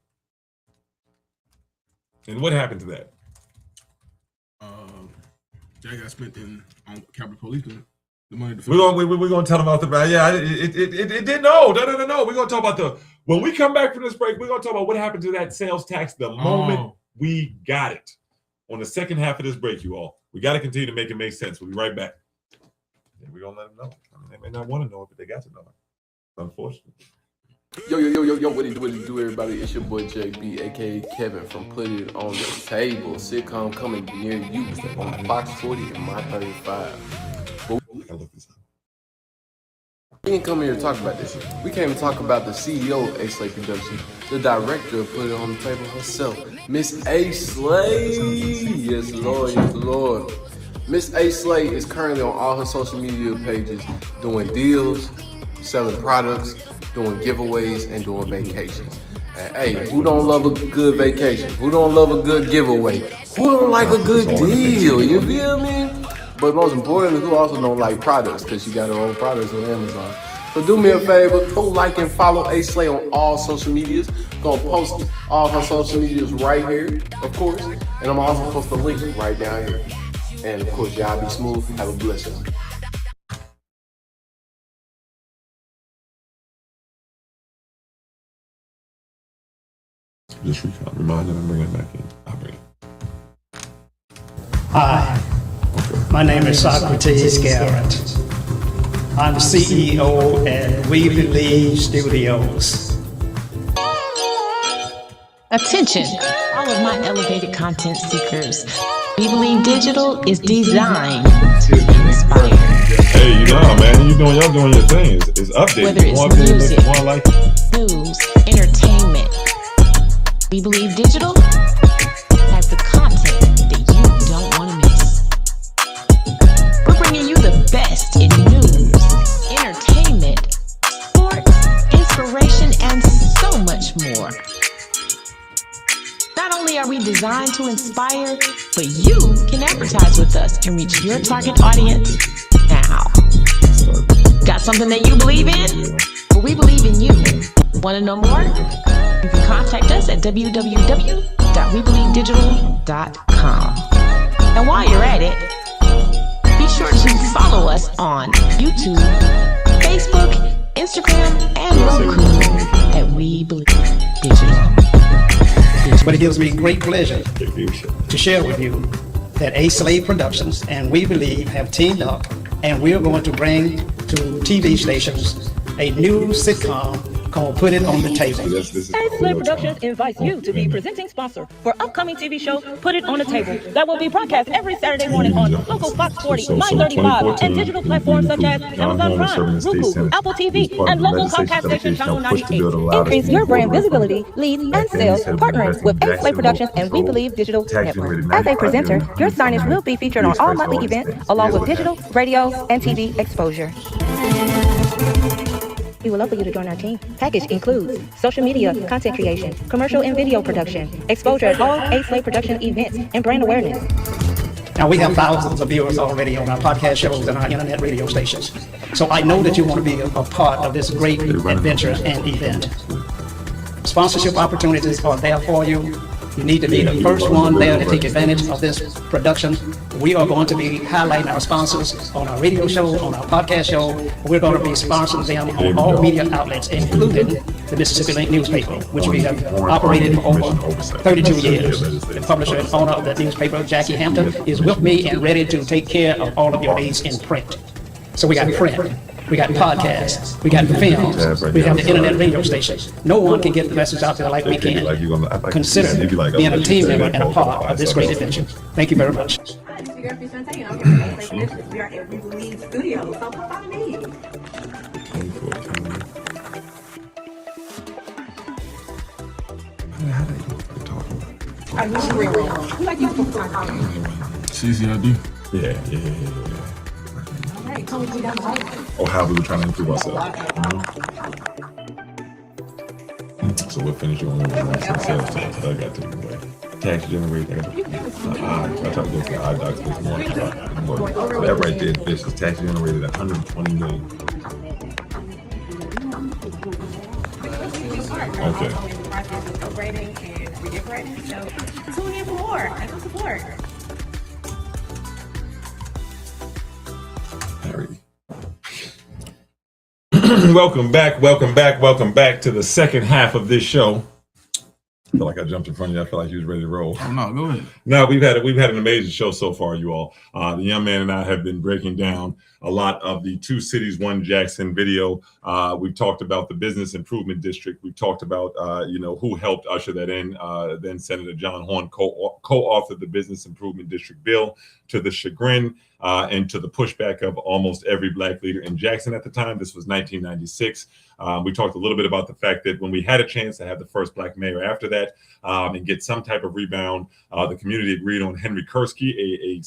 Speaker 3: And what happened to that?
Speaker 2: That got spent on Capitol Police. The money.
Speaker 3: We're gonna tell them about the it did no. We're gonna talk about when we come back from this break. We're gonna talk about what happened to that sales tax the moment we got it. On the second half of this break, you all, we got to continue to make it make sense. We'll be right back. And we're gonna let them know. I mean, they may not want to know it, but they got to know it. Unfortunate.
Speaker 4: Yo, what it do, everybody? It's your boy JB, aka Kevin from Put It On The Table. Sitcom coming near you on Fox 40 and My 35.
Speaker 3: I look this up.
Speaker 4: We didn't come here to talk about this. We came to talk about the CEO of A-Slay Production, the director of Put It On The Table herself, Miss A-Slay. Yes, Lord. Miss A-Slay is currently on all her social media pages doing deals, selling products, doing giveaways, and doing vacations. And hey, who don't love a good vacation? Who don't love a good giveaway? Who don't like a good deal? You feel me? But most importantly, who also don't like products? Because she got her own products on Amazon. So do me a favor, go like and follow A-Slay on all social medias. Gonna post all her social medias right here, of course. And I'm also post a link right down here. And of course, y'all be smooth. Have a blessing.
Speaker 3: Just remind them and bring it back in. I'll bring it.
Speaker 5: Hi, my name is Socrates Garrett. I'm the CEO at We Believe Studios.
Speaker 6: Attention, all of my elevated content seekers. We Believe Digital is designed to inspire.
Speaker 3: Hey, man, y'all doing your thing. It's updated.
Speaker 6: Whether it's music, news, entertainment. We Believe Digital has the content that you don't want to miss. We're bringing you the best in news, entertainment, sports, inspiration, and so much more. Not only are we designed to inspire, but you can advertise with us and reach your target audience now. Got something that you believe in? Well, we believe in you. Want to know more? You can contact us at www.webelievedigital.com. And while you're at it, be sure to follow us on YouTube, Facebook, Instagram, and Roku at We Believe Digital.
Speaker 5: But it gives me great pleasure to share with you that A-Slay Productions and We Believe have teamed up, and we're going to bring to TV stations a new sitcom called Put It On The Table.
Speaker 7: A-Slay Productions invites you to be presenting sponsor for upcoming TV show Put It On The Table that will be broadcast every Saturday morning on local Fox 40, My 35, and digital platforms such as Amazon Prime, Roku, Apple TV, and local Comcast station Channel 98. Increase your brand visibility, leads, and sales partnering with A-Slay Productions and We Believe Digital Network. As a presenter, your signage will be featured on all monthly events along with digital, radio, and TV exposure. We would love for you to join our team. Package includes social media, content creation, commercial and video production, exposure at all A-Slay production events, and brand awareness.
Speaker 5: Now, we have thousands of viewers already on our podcast shows and our internet radio stations. So I know that you want to be a part of this great adventure and event. Sponsorship opportunities are there for you. You need to be the first one there to take advantage of this production. We are going to be highlighting our sponsors on our radio show, on our podcast show. We're going to be sponsoring them on all media outlets, including the Mississippi Link newspaper, which we have operated for over 32 years. The publisher and owner of that newspaper, Jackie Hampton, is with me and ready to take care of all of your needs in print. So we got print. We got podcasts, we got films, we have the internet radio stations. No one can get the message out there like we can. Consider being a team member and a part of this great adventure. Thank you very much.
Speaker 8: We are at We Believe Studios. So follow me. Are you really? Like you
Speaker 2: CCID.
Speaker 3: Yeah. Or how we were trying to improve ourselves. So we're finishing on the sales tax. I got to tax generator. I tried to go to the eye doctor this morning. That right there, this is tax generated 120 million. Okay.
Speaker 8: So tune in for more and some support.
Speaker 3: Welcome back to the second half of this show. I feel like I jumped in front of you. I feel like you was ready to roll.
Speaker 2: Oh no, go ahead.
Speaker 3: No, we've had an amazing show so far, you all. The young man and I have been breaking down a lot of the Two Cities, One Jackson video. We've talked about the Business Improvement District. We've talked about who helped usher that in. Then Senator John Horn co-authored the Business Improvement District bill, to the chagrin and to the pushback of almost every Black leader in Jackson at the time. This was 1996. We talked a little bit about the fact that when we had a chance to have the first Black mayor after that and get some type of rebound, the community agreed on Henry Kursky,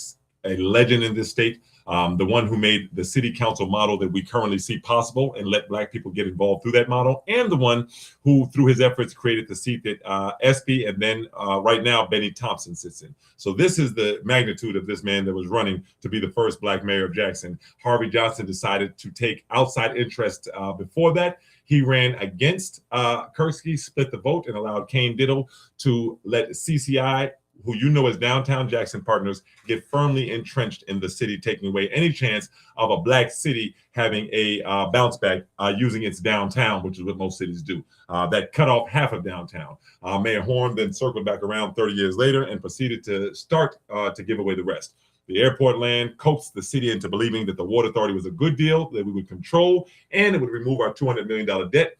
Speaker 3: a legend in this state, the one who made the city council model that we currently see possible and let Black people get involved through that model, and the one who, through his efforts, created the seat that Espy and then right now Benny Thompson sits in. So this is the magnitude of this man that was running to be the first Black mayor of Jackson. Harvey Johnson decided to take outside interest before that. He ran against Kursky, split the vote, and allowed Kane Diddle to let CCI, who you know as Downtown Jackson Partners, get firmly entrenched in the city, taking away any chance of a Black city having a bounce back using its downtown, which is what most cities do. That cut off half of downtown. Mayor Horn then circled back around 30 years later and proceeded to start to give away the rest. The airport land coaxed the city into believing that the Water Authority was a good deal, that we would control, and it would remove our $200 million debt.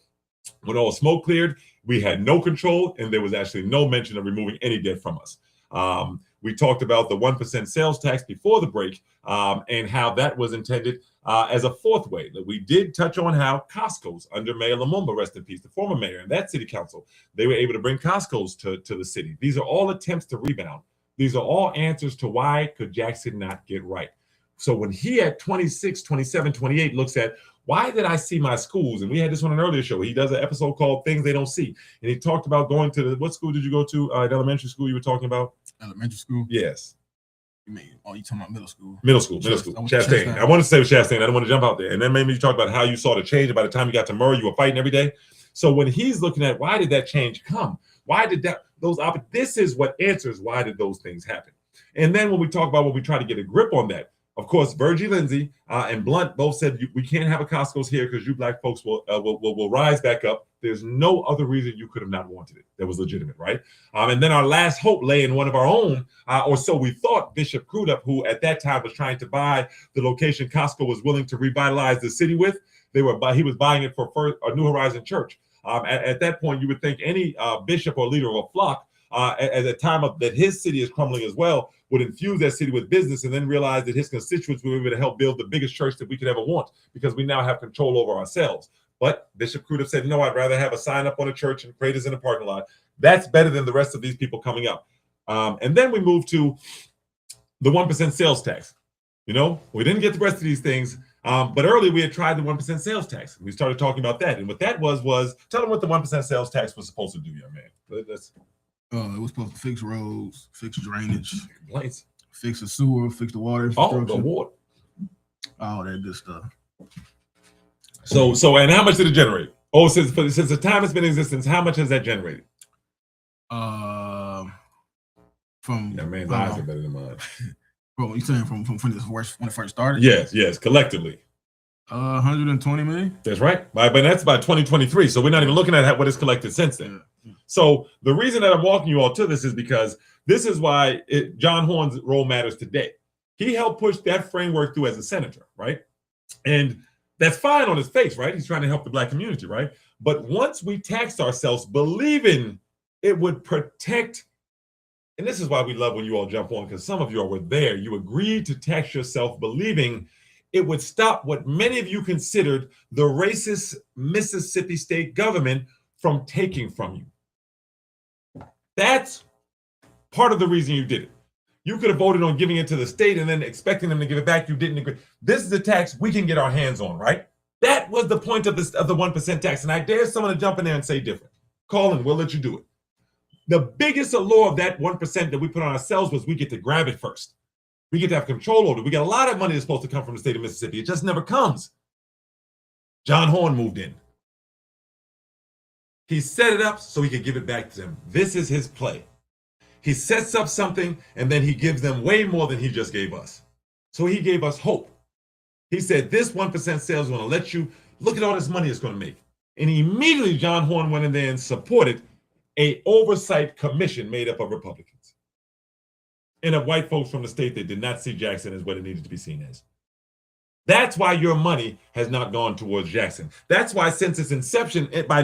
Speaker 3: When all smoke cleared, we had no control, and there was actually no mention of removing any debt from us. We talked about the 1% sales tax before the break and how that was intended as a fourth way. We did touch on how Costco's under Mayor Lumumba, rest in peace, the former mayor and that city council, they were able to bring Costco's to the city. These are all attempts to rebound. These are all answers to why could Jackson not get right. So when he at 26, 27, 28 looks at why did I see my schools? And we had this on an earlier show. He does an episode called Things They Don't See. And he talked about going to what school did you go to at elementary school you were talking about?
Speaker 2: Elementary school?
Speaker 3: Yes.
Speaker 2: You mean, you talking about middle school?
Speaker 3: Middle school. Chastain. I want to say Chastain. I didn't want to jump out there. And then maybe you talk about how you saw the change. And by the time you got to Murray, you were fighting every day. So when he's looking at why did that change come? Why did this is what answers why did those things happen? And then when we talk about when we try to get a grip on that, of course, Virgie Lindsay and Blunt both said we can't have a Costco's here because you Black folks will rise back up. There's no other reason you could have not wanted it that was legitimate, right? And then our last hope lay in one of our own, or so we thought, Bishop Crudup, who at that time was trying to buy the location Costco was willing to revitalize the city with. He was buying it for a New Horizon Church. At that point, you would think any bishop or leader of a flock at the time that his city is crumbling as well, would infuse that city with business and then realize that his constituents were able to help build the biggest church that we could ever want because we now have control over ourselves. But Bishop Crudup said, no, I'd rather have a sign up on a church and craters in a parking lot. That's better than the rest of these people coming up. And then we moved to the 1% sales tax. We didn't get the rest of these things, but earlier we had tried the 1% sales tax. We started talking about that. And what that was tell them what the 1% sales tax was supposed to do, young man.
Speaker 2: It was supposed to fix roads, fix drainage,
Speaker 3: complaints,
Speaker 2: fix the sewer, fix the water,
Speaker 3: the water,
Speaker 2: all that good stuff.
Speaker 3: So, and how much did it generate? Oh, since the time it's been in existence, how much has that generated?
Speaker 2: From
Speaker 3: that man's eyes are better than mine.
Speaker 2: Bro, you saying from when it first started?
Speaker 3: Yes, collectively.
Speaker 2: 120 million.
Speaker 3: That's right. But that's by 2023. So we're not even looking at what is collected since then. Yeah. So the reason that I'm walking you all to this is because this is why John Horn's role matters today. He helped push that framework through as a senator, right? And that's fine on his face, right? He's trying to help the Black community, right? But once we taxed ourselves believing it would protect, and this is why we love when you all jump on, because some of you were there. You agreed to tax yourself believing it would stop what many of you considered the racist Mississippi state government from taking from you. That's part of the reason you did it. You could have voted on giving it to the state and then expecting them to give it back. You didn't agree. This is a tax we can get our hands on, right? That was the point of the 1% tax. And I dare someone to jump in there and say different. Call and we'll let you do it. The biggest allure of that 1% that we put on ourselves was we get to grab it first. We get to have control over it. We got a lot of money that's supposed to come from the state of Mississippi. It just never comes. John Horn moved in. He set it up so he could give it back to them. This is his play. He sets up something and then he gives them way more than he just gave us. So he gave us hope. He said, this 1% sale is going to let you look at all this money it's going to make. And immediately John Horn went in there and supported a oversight commission made up of Republicans and of white folks from the state that did not see Jackson as what it needed to be seen as. That's why your money has not gone towards Jackson. That's why since its inception, by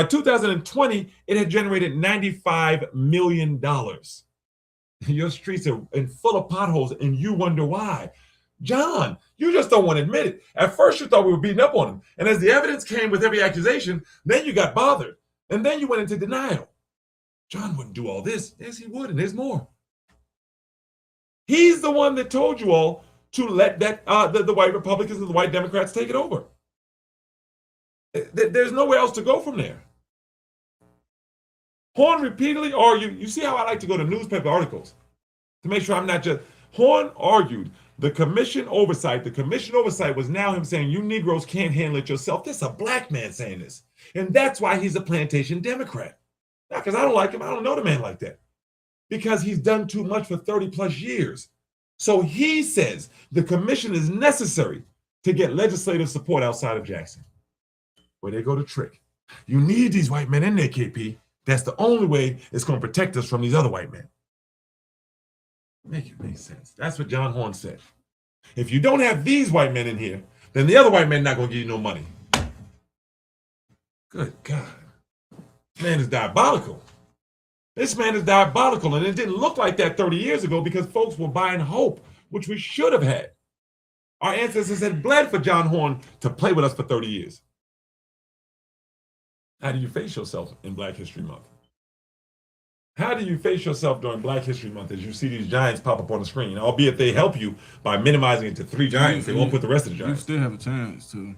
Speaker 3: 2020, it had generated $95 million. Your streets are full of potholes, and you wonder why. John, you just don't want to admit it. At first, you thought we were beating up on him. And as the evidence came with every accusation, then you got bothered. And then you went into denial. John wouldn't do all this. Yes, he would, and there's more. He's the one that told you all to let that the white Republicans and the white Democrats take it over. There's nowhere else to go from there. Horn repeatedly argued. You see how I like to go to newspaper articles to make sure I'm not just. Horn argued the commission oversight. The commission oversight was now him saying, you Negroes can't handle it yourself. This is a black man saying this. And that's why he's a plantation Democrat. Not because I don't like him. I don't know the man like that. Because he's done too much for 30 plus years. So he says the commission is necessary to get legislative support outside of Jackson. Where they go to trick. You need these white men in there, KP. That's the only way it's going to protect us from these other white men. Make it make sense. That's what John Horn said. If you don't have these white men in here, then the other white men not going to give you no money. Good God. This man is diabolical. This man is diabolical, and it didn't look like that 30 years ago because folks were buying hope, which we should have had. Our ancestors had bled for John Horn to play with us for 30 years. How do you face yourself in Black History Month? How do you face yourself during Black History Month as you see these giants pop up on the screen? Albeit they help you by minimizing it to 3 giants. They won't put the rest of the giants.
Speaker 2: You still have a chance to.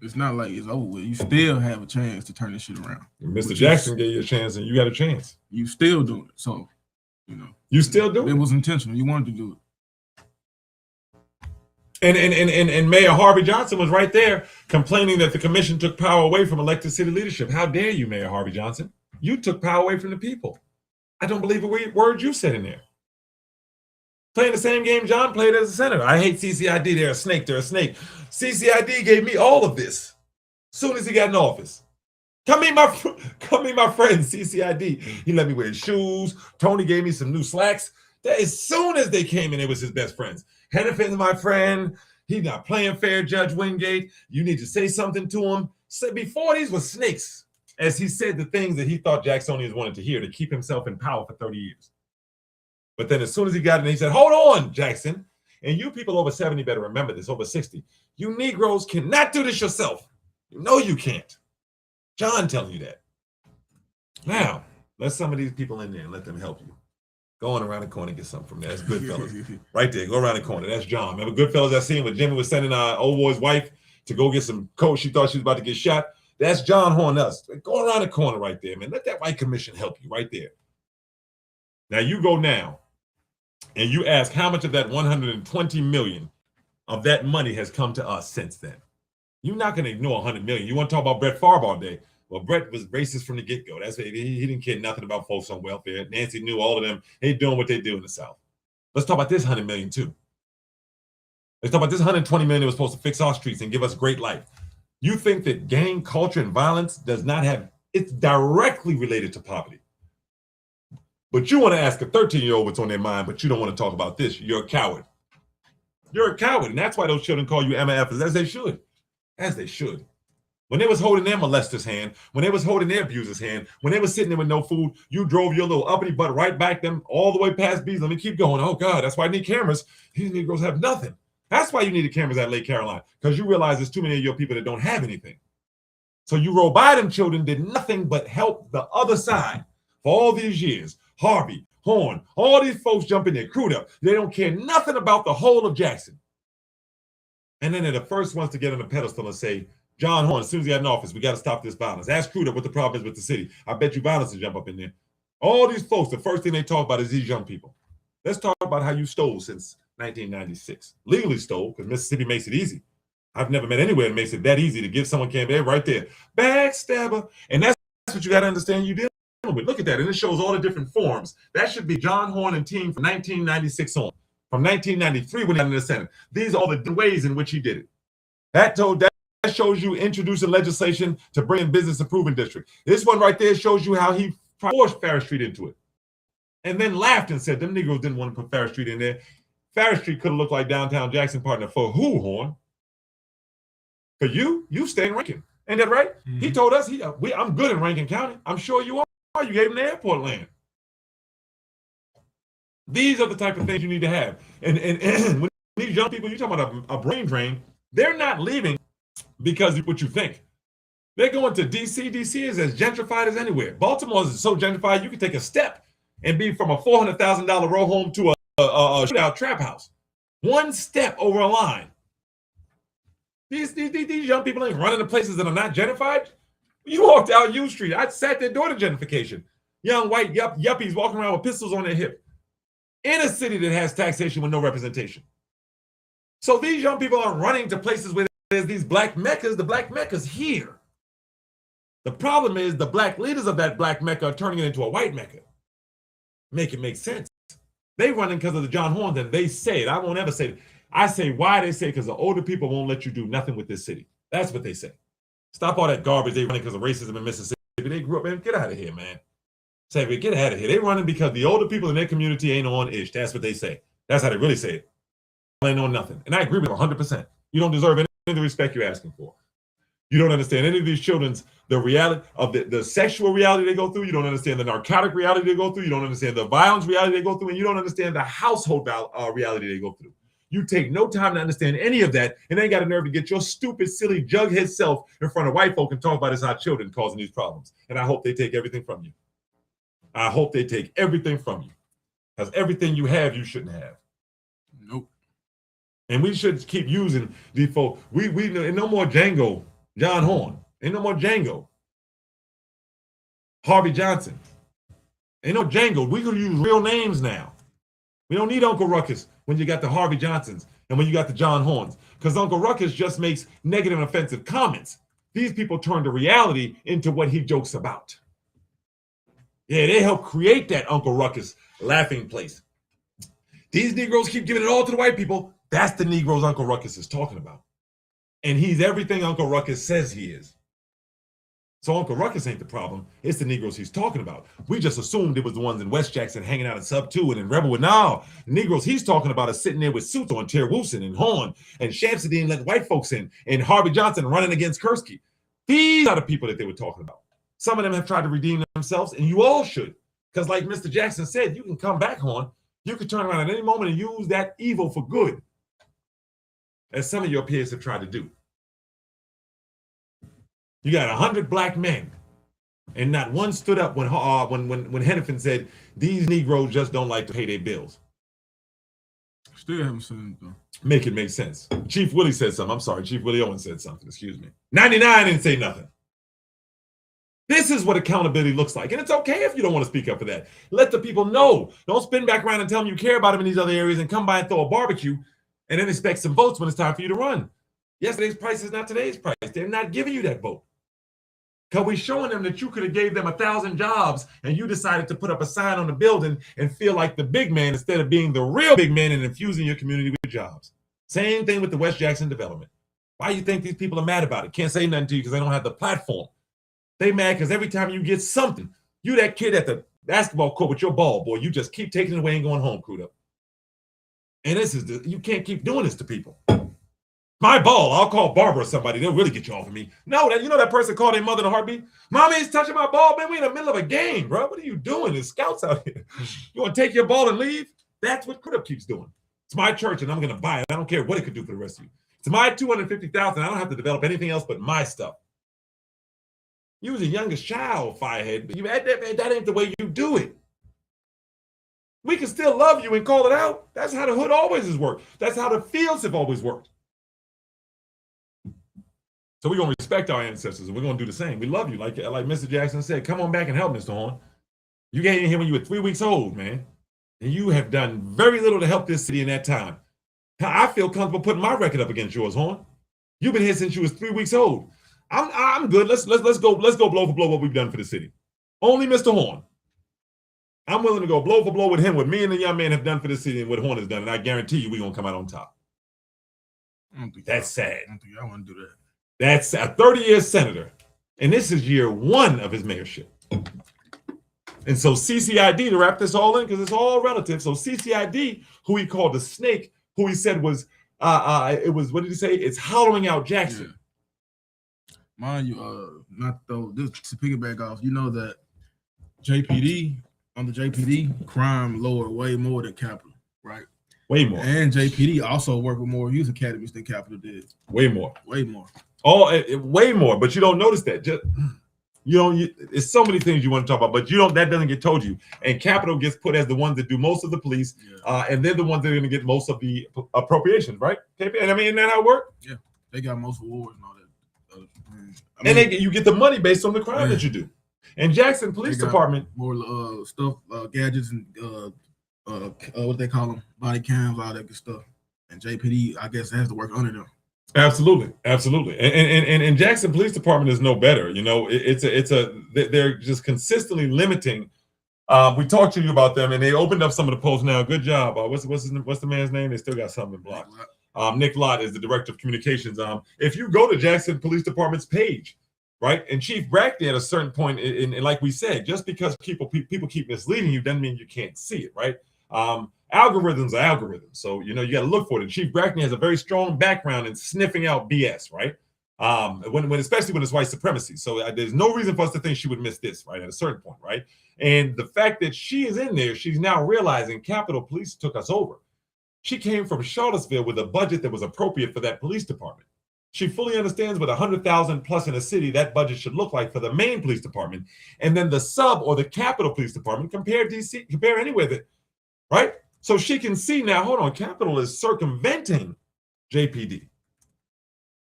Speaker 2: It's not like it's over with. You still have a chance to turn this shit around.
Speaker 3: Mr. Jackson gave you a chance, and you got a chance.
Speaker 2: You still doing it. So,
Speaker 3: You still do it?
Speaker 2: It was intentional. You wanted to do it.
Speaker 3: And Mayor Harvey Johnson was right there complaining that the commission took power away from elected city leadership. How dare you, Mayor Harvey Johnson? You took power away from the people. I don't believe a word you said in there. Playing the same game John played as a senator. I hate CCID. They're a snake. They're a snake. CCID gave me all of this as soon as he got in office. Come meet my friend, CCID. He let me wear his shoes. Tony gave me some new slacks. As soon as they came in, it was his best friends. Hennefin's my friend. He's not playing fair, Judge Wingate. You need to say something to him. So before, these were snakes, as he said the things that he thought Jacksonians wanted to hear to keep himself in power for 30 years. But then as soon as he got in, he said, hold on, Jackson. And you people over 70 better remember this, over 60. You Negroes cannot do this yourself. You know you can't. John telling you that. Now, let some of these people in there and let them help you. Go on around the corner and get something from there. That's Goodfellas. Right there. Go around the corner. That's John. Remember Goodfellas I seen when Jimmy was sending old boy's wife to go get some coat. She thought she was about to get shot. That's John Horn us. Go around the corner right there, man. Let that white commission help you right there. Now you go now and you ask how much of that 120 million of that money has come to us since then. You're not going to ignore 100 million. You want to talk about Brett Favre all day. Well, Brett was racist from the get-go. That's he didn't care nothing about folks on welfare. Nancy knew all of them. They doing what they do in the South. Let's talk about this 100 million too. Let's talk about this 120 million that was supposed to fix our streets and give us great life. You think that gang culture and violence does not have, it's directly related to poverty. But you want to ask a 13-year-old what's on their mind, but you don't want to talk about this. You're a coward. You're a coward. And that's why those children call you MFers, as they should. As they should. When they was holding their molesters' hand, when they was holding their abusers' hand, when they was sitting there with no food, you drove your little uppity butt right back them all the way past Bees. Let me keep going. Oh, God, that's why I need cameras. These Negroes have nothing. That's why you needed cameras at Lake Carolina, because you realize there's too many of your people that don't have anything. So you roll by them children, did nothing but help the other side for all these years. Harvey, Horn, all these folks jump in there, crewed up. They don't care nothing about the whole of Jackson. And then they're the first ones to get on the pedestal and say, John Horn, as soon as he got in office, we got to stop this violence. Ask Crudup what the problem is with the city. I bet you violence will jump up in there. All these folks, the first thing they talk about is these young people. Let's talk about how you stole since 1996. Legally stole, because Mississippi makes it easy. I've never met anywhere that makes it that easy to give someone campaign right there. Backstabber. And that's what you got to understand you dealing with. Look at that. And it shows all the different forms. That should be John Horn and team from 1996 on. From 1993 when he got in the Senate. These are all the ways in which he did it. That shows you introducing legislation to bring in business improvement district. This one right there shows you how he forced Farris Street into it. And then laughed and said, them Negroes didn't want to put Farris Street in there. Farris Street could have looked like downtown Jackson, partner. For who, Horn? For you stay in Rankin. Ain't that right? Mm-hmm. He told us, I'm good in Rankin County. I'm sure you are. You gave him the airport land. These are the type of things you need to have. And when these young people, you're talking about a brain drain, they're not leaving because of what you think. They're going to DC. DC is as gentrified as anywhere. Baltimore is so gentrified, you can take a step and be from a $400,000 row home to a shootout trap house. One step over a line. These young people ain't running to places that are not gentrified. You walked out U Street. I sat there during the gentrification. Young white yuppies walking around with pistols on their hip. In a city that has taxation with no representation. So these young people are running to places where there's these black meccas. The black mecca's here. The problem is the black leaders of that black mecca are turning it into a white mecca. Make it make sense. They running because of the John Horns, and they say it. I won't ever say it. I say why they say because the older people won't let you do nothing with this city. That's what they say. Stop all that garbage they running because of racism in Mississippi. They grew up, man. Get out of here, man. Say, get out of here. They running because the older people in their community ain't on ish. That's what they say. That's how they really say it. They ain't on nothing. And I agree with them 100%. You don't deserve any of the respect you're asking for. You don't understand any of these children's, the reality of the sexual reality they go through. You don't understand the narcotic reality they go through. You don't understand the violence reality they go through. And you don't understand the household reality they go through. You take no time to understand any of that, and they got a nerve to get your stupid, silly, jughead self in front of white folk and talk about it's our children causing these problems. And I hope they take everything from you. I hope they take everything from you. Because everything you have, you shouldn't have.
Speaker 2: Nope.
Speaker 3: And we should keep using these folks. We ain't no more Django, John Horn. Ain't no more Django. Harvey Johnson. Ain't no Django. We could use real names now. We don't need Uncle Ruckus when you got the Harvey Johnsons and when you got the John Horns. Because Uncle Ruckus just makes negative and offensive comments. These people turn the reality into what he jokes about. Yeah, they help create that Uncle Ruckus laughing place. These Negroes keep giving it all to the white people. That's the Negroes Uncle Ruckus is talking about. And he's everything Uncle Ruckus says he is. So Uncle Ruckus ain't the problem. It's the Negroes he's talking about. We just assumed it was the ones in West Jackson hanging out in Sub 2 and in Rebelwood. No, the Negroes he's talking about are sitting there with suits on, Terry Wilson and Horn and Shamsuddin letting white folks in and Harvey Johnson running against Kursky. These are the people that they were talking about. Some of them have tried to redeem themselves, and you all should. Because like Mr. Jackson said, you can come back, Horn. You can turn around at any moment and use that evil for good. As some of your peers have tried to do. You got 100 black men, and not one stood up when Hennepin said, these Negroes just don't like to pay their bills.
Speaker 2: Still haven't seen it, though.
Speaker 3: Make it make sense. Chief Willie said something. I'm sorry, Chief Willie Owens said something. Excuse me. 99 didn't say nothing. This is what accountability looks like. And it's okay if you don't want to speak up for that. Let the people know. Don't spin back around and tell them you care about them in these other areas and come by and throw a barbecue and then expect some votes when it's time for you to run. Yesterday's price is not today's price. They're not giving you that vote. Because we're showing them that you could have gave them 1,000 jobs and you decided to put up a sign on the building and feel like the big man instead of being the real big man and infusing your community with jobs. Same thing with the West Jackson development. Why do you think these people are mad about it? Can't say nothing to you because they don't have the platform. They mad because every time you get something, you that kid at the basketball court with your ball, boy, you just keep taking it away and going home, crewed up. And you can't keep doing this to people. My ball, I'll call Barbara or somebody. They'll really get you off of me. No, that person called their mother in a heartbeat. Mommy is touching my ball, man. We in the middle of a game, bro. What are you doing? There's scouts out here. You want to take your ball and leave? That's what Crewed Up keeps doing. It's my church, and I'm going to buy it. I don't care what it could do for the rest of you. It's my $250,000. I don't have to develop anything else but my stuff. You was the youngest child, Firehead. That ain't the way you do it. We can still love you and call it out. That's how the hood always has worked. That's how the fields have always worked. So we're going to respect our ancestors, and we're going to do the same. We love you. Like Mr. Jackson said, come on back and help, Mr. Horn. You came in here when you were 3 weeks old, man. And you have done very little to help this city in that time. I feel comfortable putting my record up against yours, Horn. You've been here since you was 3 weeks old. I'm good. Let's go blow for blow what we've done for the city. Only Mr. Horn. I'm willing to go blow for blow with him, what me and the young man have done for the city and what Horn has done, and I guarantee you we're gonna come out on top. That's sad.
Speaker 2: I don't think I want to do that.
Speaker 3: That's a 30-year senator. And this is year 1 of his mayorship. And so CCID, to wrap this all in, because it's all relative. So CCID, who he called the snake, who he said was, it was, what did he say? It's hollowing out Jackson.
Speaker 2: Yeah. Mind you, not though, this to piggyback off, you know that JPD, under JPD, crime lowered way more than Capitol, right?
Speaker 3: Way more.
Speaker 2: And JPD also worked with more youth academies than Capitol did.
Speaker 3: Way more.
Speaker 2: Way more.
Speaker 3: Way more, but you don't notice that. Just it's so many things you want to talk about, but that doesn't get told you. And Capitol gets put as the ones that do most of the police, and they're the ones that are going to get most of the appropriations, right? And I mean, isn't that how it works?
Speaker 2: Yeah, they got most awards and all that.
Speaker 3: And you get the money based on the crime that you do. And Jackson Police Department,
Speaker 2: more stuff, gadgets and what they call them, body cams, all that good stuff. And JPD, I guess, has to work under them.
Speaker 3: Absolutely. And Jackson Police Department is no better. You know, they're just consistently limiting. We talked to you about them, and they opened up some of the posts now. Good job. What's the man's name? They still got something blocked. Nick Lott is the director of communications. If you go to Jackson Police Department's page, right, and Chief Brackney at a certain point, and like we said, just because people keep misleading you doesn't mean you can't see it, right? Algorithms are algorithms, so you got to look for it. And Chief Brackney has a very strong background in sniffing out BS, right? Especially when it's white supremacy. So there's no reason for us to think she would miss this, right? At a certain point, right? And the fact that she is in there, she's now realizing Capitol Police took us over. She came from Charlottesville with a budget that was appropriate for that police department. She fully understands with 100,000 plus in a city that budget should look like for the main police department, and then the sub or the Capitol Police Department. Compare DC, compare anywhere that, right? So she can see now, hold on, Capitol is circumventing JPD.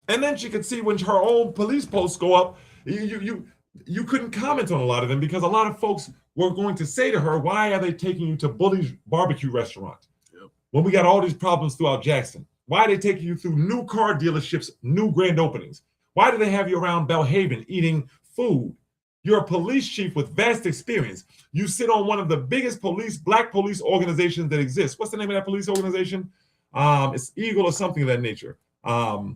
Speaker 3: And then she could see when her own police posts go up, you couldn't comment on a lot of them because a lot of folks were going to say to her, why are they taking you to Bully's barbecue restaurant? Yep. When we got all these problems throughout Jackson? Why are they taking you through new car dealerships, new grand openings? Why do they have you around Belhaven eating food? You're a police chief with vast experience. You sit on one of the biggest black police organizations that exists. What's the name of that police organization? It's Eagle or something of that nature.
Speaker 2: At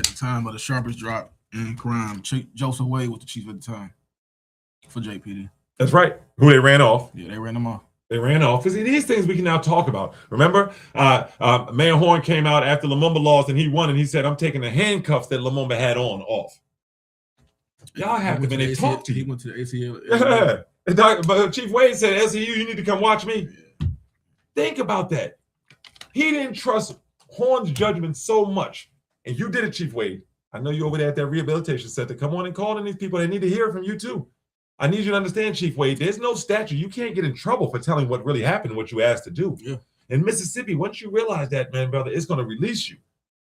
Speaker 2: the time of the sharpest drop in crime, Joseph Wade was the chief at the time for JPD.
Speaker 3: That's right. Who they ran off.
Speaker 2: Yeah, they ran them off.
Speaker 3: They ran off. Because these things we can now talk about. Remember, Mayor Horn came out after Lumumba lost and he won, and he said, I'm taking the handcuffs that Lumumba had on off. Y'all have to, and they talked to you.
Speaker 2: He went to the ACL.
Speaker 3: Yeah. But Chief Wade said, SCU, you need to come watch me. Yeah. Think about that. He didn't trust Horn's judgment so much. And you did it, Chief Wade. I know you're over there at that rehabilitation center. Come on and call in these people. They need to hear from you too. I need you to understand, Chief Wade, there's no statute. You can't get in trouble for telling what really happened, what you asked to do.
Speaker 2: Yeah.
Speaker 3: In Mississippi, once you realize that, man, brother, it's going to release you.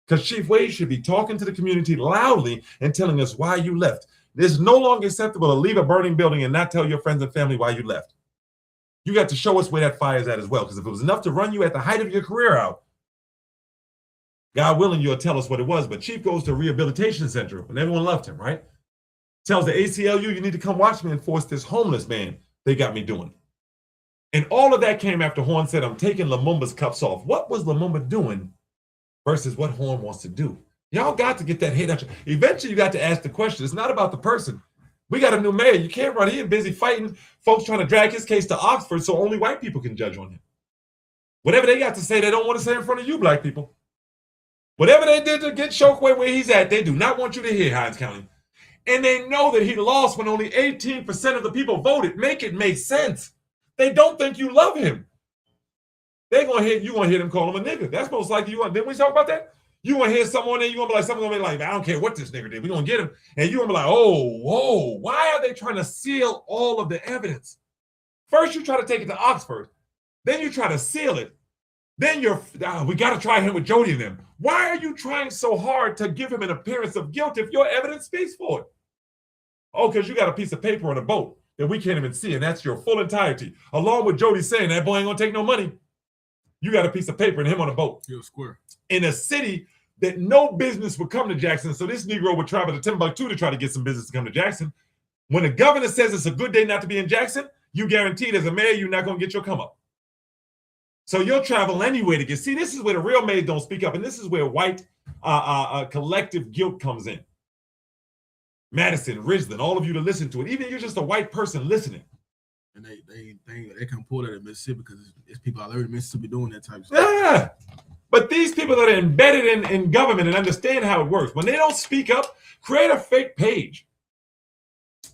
Speaker 3: Because Chief Wade should be talking to the community loudly and telling us why you left. It's no longer acceptable to leave a burning building and not tell your friends and family why you left. You got to show us where that fire is at as well. Because if it was enough to run you at the height of your career out, God willing, you'll tell us what it was. But Chief goes to a rehabilitation center when everyone left him, right? Tells the ACLU, you need to come watch me enforce this homeless man they got me doing. And all of that came after Horn said, I'm taking Lumumba's cuffs off. What was Lumumba doing versus what Horn wants to do? Y'all got to get that hit out. Eventually, you got to ask the question. It's not about the person. We got a new mayor. You can't run. He's busy fighting folks trying to drag his case to Oxford so only white people can judge on him. Whatever they got to say, they don't want to say in front of you, black people. Whatever they did to get Chokwe where he's at, they do not want you to hear, Hinds County. And they know that he lost when only 18% of the people voted. Make it make sense. They don't think you love him. They're going to hear, you going to hear them call him a nigga. That's most likely you want. Didn't we talk about that? You going to hear someone there, you're going to be like, someone's going to be like, I don't care what this nigga did. We're going to get him. And you're going to be like, oh, whoa, why are they trying to seal all of the evidence? First, you try to take it to Oxford. Then you try to seal it. Then we got to try him with Jody and them. Why are you trying so hard to give him an appearance of guilt if your evidence speaks for it? Oh, because you got a piece of paper on a boat that we can't even see, and that's your full entirety. Along with Jody saying that boy ain't gonna take no money. You got a piece of paper and him on a boat.
Speaker 2: You're square.
Speaker 3: In a city that no business would come to Jackson, so this Negro would travel to Timbuktu to try to get some business to come to Jackson. When the governor says it's a good day not to be in Jackson, you guaranteed as a mayor you're not gonna get your come up. So you'll travel anywhere to get. See, this is where the real maids don't speak up, and this is where white collective guilt comes in. Madison, Ridgeland, all of you to listen to it, even if you're just a white person listening.
Speaker 2: And they can pull that in Mississippi because it's people all over Mississippi doing that type of stuff.
Speaker 3: Yeah. But these people that are embedded in government and understand how it works, when they don't speak up, create a fake page.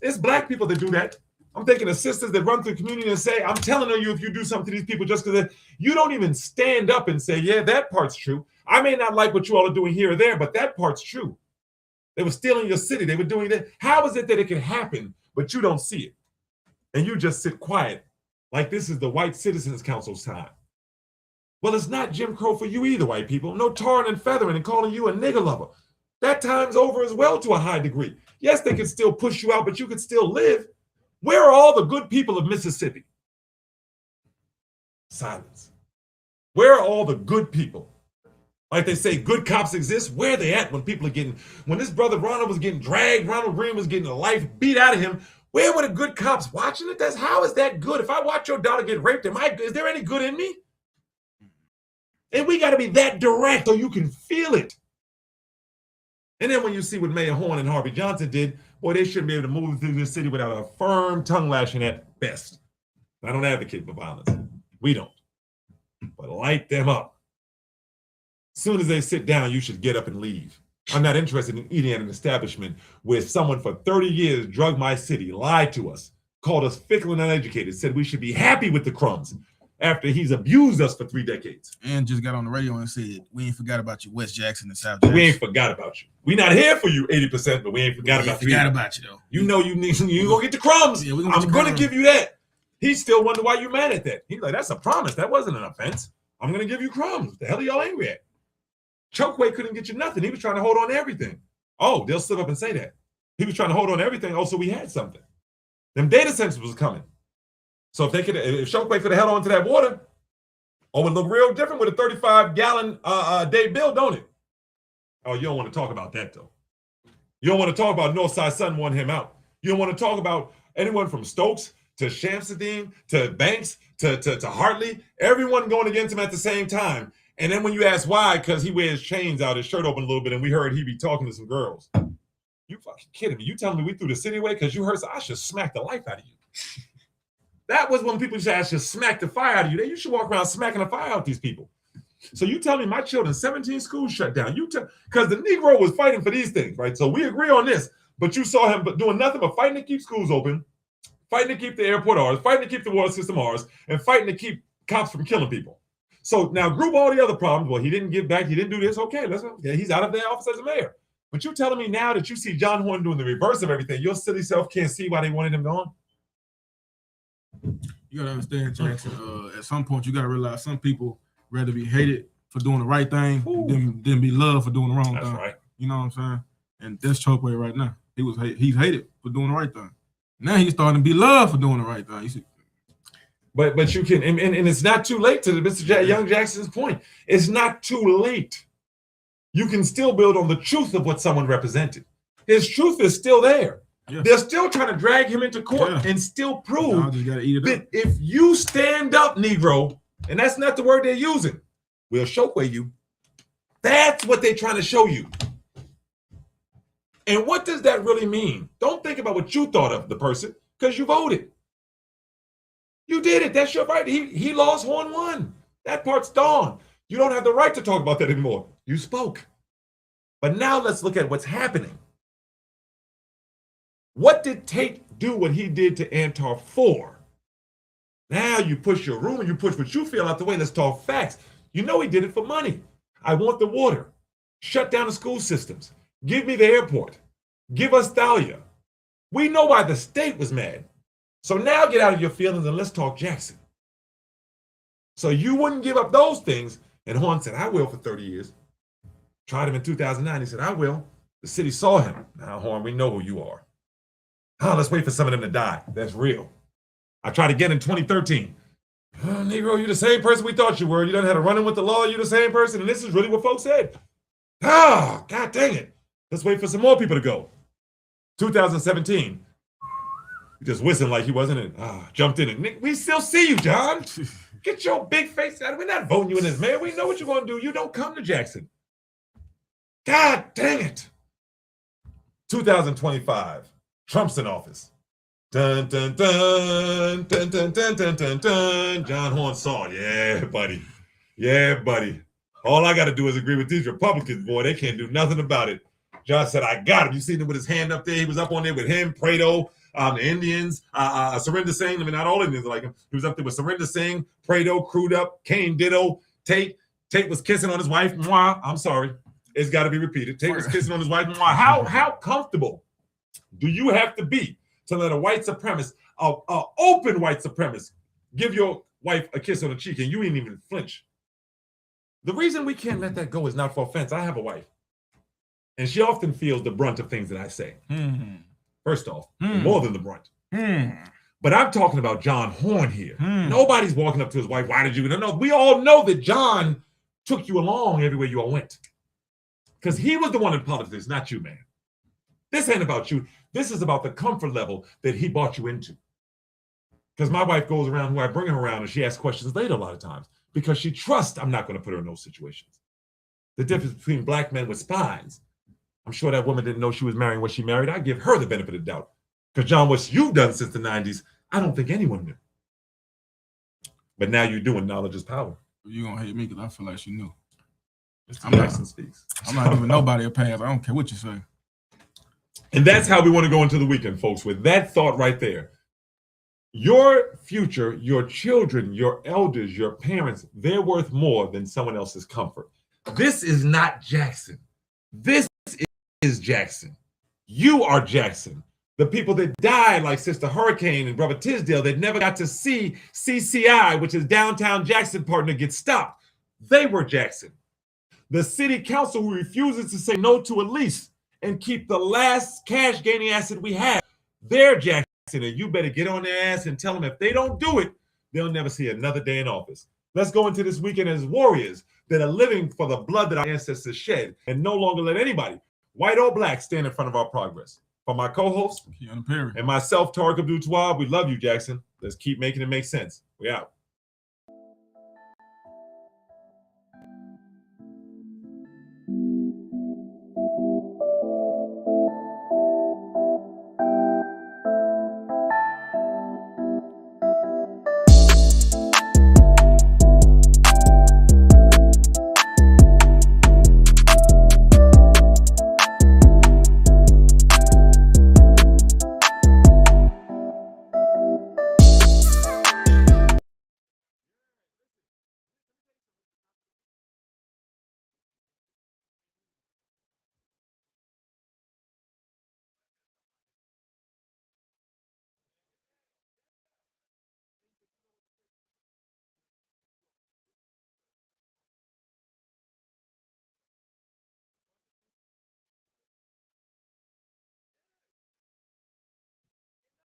Speaker 3: It's black people that do that. I'm thinking of sisters that run through the community and say, I'm telling you, if you do something to these people just because you don't even stand up and say, yeah, that part's true. I may not like what you all are doing here or there, but that part's true. They were stealing your city. They were doing that. How is it that it can happen, but you don't see it? And you just sit quiet like this is the White Citizens Council's time. Well, it's not Jim Crow for you either, white people. No tarring and feathering and calling you a nigger lover. That time's over as well to a high degree. Yes, they can still push you out, but you can still live. Where are all the good people of Mississippi? Silence. Where are all the good people? Like they say, good cops exist. Where are they at when people are when this brother Ronald was getting dragged, Ronald Green was getting the life beat out of him, where were the good cops watching it? How is that good? If I watch your daughter get raped, is there any good in me? And we got to be that direct so you can feel it. And then when you see what Mayor Horn and Harvey Johnson did, boy, they shouldn't be able to move through this city without a firm tongue lashing at best. I don't advocate for violence. We don't. But light them up. As soon as they sit down, you should get up and leave. I'm not interested in eating at an establishment where someone for 30 years drugged my city, lied to us, called us fickle and uneducated, said we should be happy with the crumbs after he's abused us for 3 decades.
Speaker 2: And just got on the radio and said, we ain't forgot about you, West Jackson and South Jackson.
Speaker 3: We ain't forgot about you. We not here for you 80%, but we ain't forgot about you.
Speaker 2: We ain't forgot about you, though.
Speaker 3: You know you gonna get the crumbs. Yeah, I'm gonna give you that. He still wonder why you mad at that. He's like, that's a promise. That wasn't an offense. I'm gonna give you crumbs. The hell are y'all angry at? Chokeway couldn't get you nothing. He was trying to hold on to everything. Oh, they'll slip up and say that. He was trying to hold on to everything. Oh, so we had something. Them data centers was coming. So if Chokeway could have held on to that water, it would look real different with a 35-gallon day bill, don't it? Oh, you don't want to talk about that, though. You don't want to talk about Northside Sun wanting him out. You don't want to talk about anyone from Stokes to Shamsuddin to Banks to Hartley, everyone going against him at the same time. And then when you ask why, because he wears chains out, his shirt open a little bit, and we heard he be talking to some girls. You fucking kidding me? You telling me we threw the city away because you heard, so I should smack the life out of you. That was when people said I should smack the fire out of you. You should walk around smacking the fire out these people. So you tell me my children, 17 schools shut down. Because the Negro was fighting for these things, right? So we agree on this, but you saw him doing nothing but fighting to keep schools open, fighting to keep the airport ours, fighting to keep the water system ours, and fighting to keep cops from killing people. So now group all the other problems. Well, he didn't give back. He didn't do this. Okay, he's out of their office as a mayor. But you're telling me now that you see John Horn doing the reverse of everything, your silly self can't see why they wanted him gone?
Speaker 2: You gotta understand, Jackson. At some point, you gotta realize some people rather be hated for doing the right thing than be loved for doing the wrong thing.
Speaker 3: That's right.
Speaker 2: You know what I'm saying? And that's Chokeway right now. He's hated for doing the right thing. Now he's starting to be loved for doing the right thing. You see?
Speaker 3: But you can, and it's not too late to Mr. Young Jackson's point. It's not too late. You can still build on the truth of what someone represented. His truth is still there. Yeah. They're still trying to drag him into court and still prove that if you stand up, Negro, and that's not the word they're using, we'll Chokeway you. That's what they're trying to show you. And what does that really mean? Don't think about what you thought of the person because you voted. You did it. That's your right. He lost, Horn won. That part's gone. You don't have the right to talk about that anymore. You spoke. But now let's look at what's happening. What did Tate do what he did to Antar for? Now you push your room and you push what you feel out the way. Let's talk facts. You know he did it for money. I want the water. Shut down the school systems. Give me the airport. Give us Thalia. We know why the state was mad. So now get out of your feelings and let's talk Jackson. So you wouldn't give up those things. And Horn said, I will for 30 years. Tried him in 2009. He said, I will. The city saw him. Now, Horn, we know who you are. Let's wait for some of them to die. That's real. I tried again in 2013. Negro, you're the same person we thought you were. You done had a run-in with the law. You're the same person. And this is really what folks said. God dang it. Let's wait for some more people to go. 2017. He just whistling like he wasn't in. Jumped in it. We still see you, John. Get your big face out. We're not voting you in as mayor. We know what you're going to do. You don't come to Jackson. God dang it. 2025. Trump's in office. Dun, dun, dun, dun, dun, dun, dun, dun, dun. John Horn saw it. Yeah, buddy. Yeah, buddy. All I got to do is agree with these Republicans, boy. They can't do nothing about it. John said, I got him. You seen him with his hand up there? He was up on there with him, Prado, the Indians, Surinder Singh. I mean, not all Indians are like him. He was up there with Surinder Singh, Prado, Crude Up, Kane Ditto, Tate. Tate was kissing on his wife. Mwah. I'm sorry. It's got to be repeated. Tate was kissing on his wife. Mwah. How comfortable do you have to be to let a white supremacist, a open white supremacist, give your wife a kiss on the cheek and you ain't even flinch? The reason we can't let that go is not for offense. I have a wife, and she often feels the brunt of things that I say. First off, more than the brunt. But I'm talking about John Horn here. Nobody's walking up to his wife. Why did you? No, we all know that John took you along everywhere you all went, because he was the one in politics, not you, man. This ain't about you. This is about the comfort level that he brought you into. Because my wife goes around who I bring her around, and she asks questions later a lot of times because she trusts I'm not going to put her in those situations. The difference between black men with spines. I'm sure that woman didn't know she was marrying what she married. I give her the benefit of the doubt. Because, John, what you've done since the 90s, I don't think anyone knew. But now you're doing knowledge is power.
Speaker 2: You're going to hate me because I feel like she knew.
Speaker 3: Mr. Jackson speaks.
Speaker 2: I'm not giving nobody a pass. I don't care what you say.
Speaker 3: And that's how we want to go into the weekend, folks, with that thought right there. Your future, your children, your elders, your parents, they're worth more than someone else's comfort. This is not Jackson. This is Jackson. You are Jackson. The people that died, like Sister Hurricane and Brother Tisdale, that never got to see CCI, which is downtown Jackson partner, get stopped. They were Jackson. The city council who refuses to say no to a lease and keep the last cash gaining asset we have, they're Jackson. And you better get on their ass and tell them if they don't do it, they'll never see another day in office. Let's go into this weekend as warriors that are living for the blood that our ancestors shed and no longer let anybody, white or black, stand in front of our progress. For my co-host and myself, Tariq Abdul-Tawwab, we love you, Jackson. Let's keep making it make sense. We out.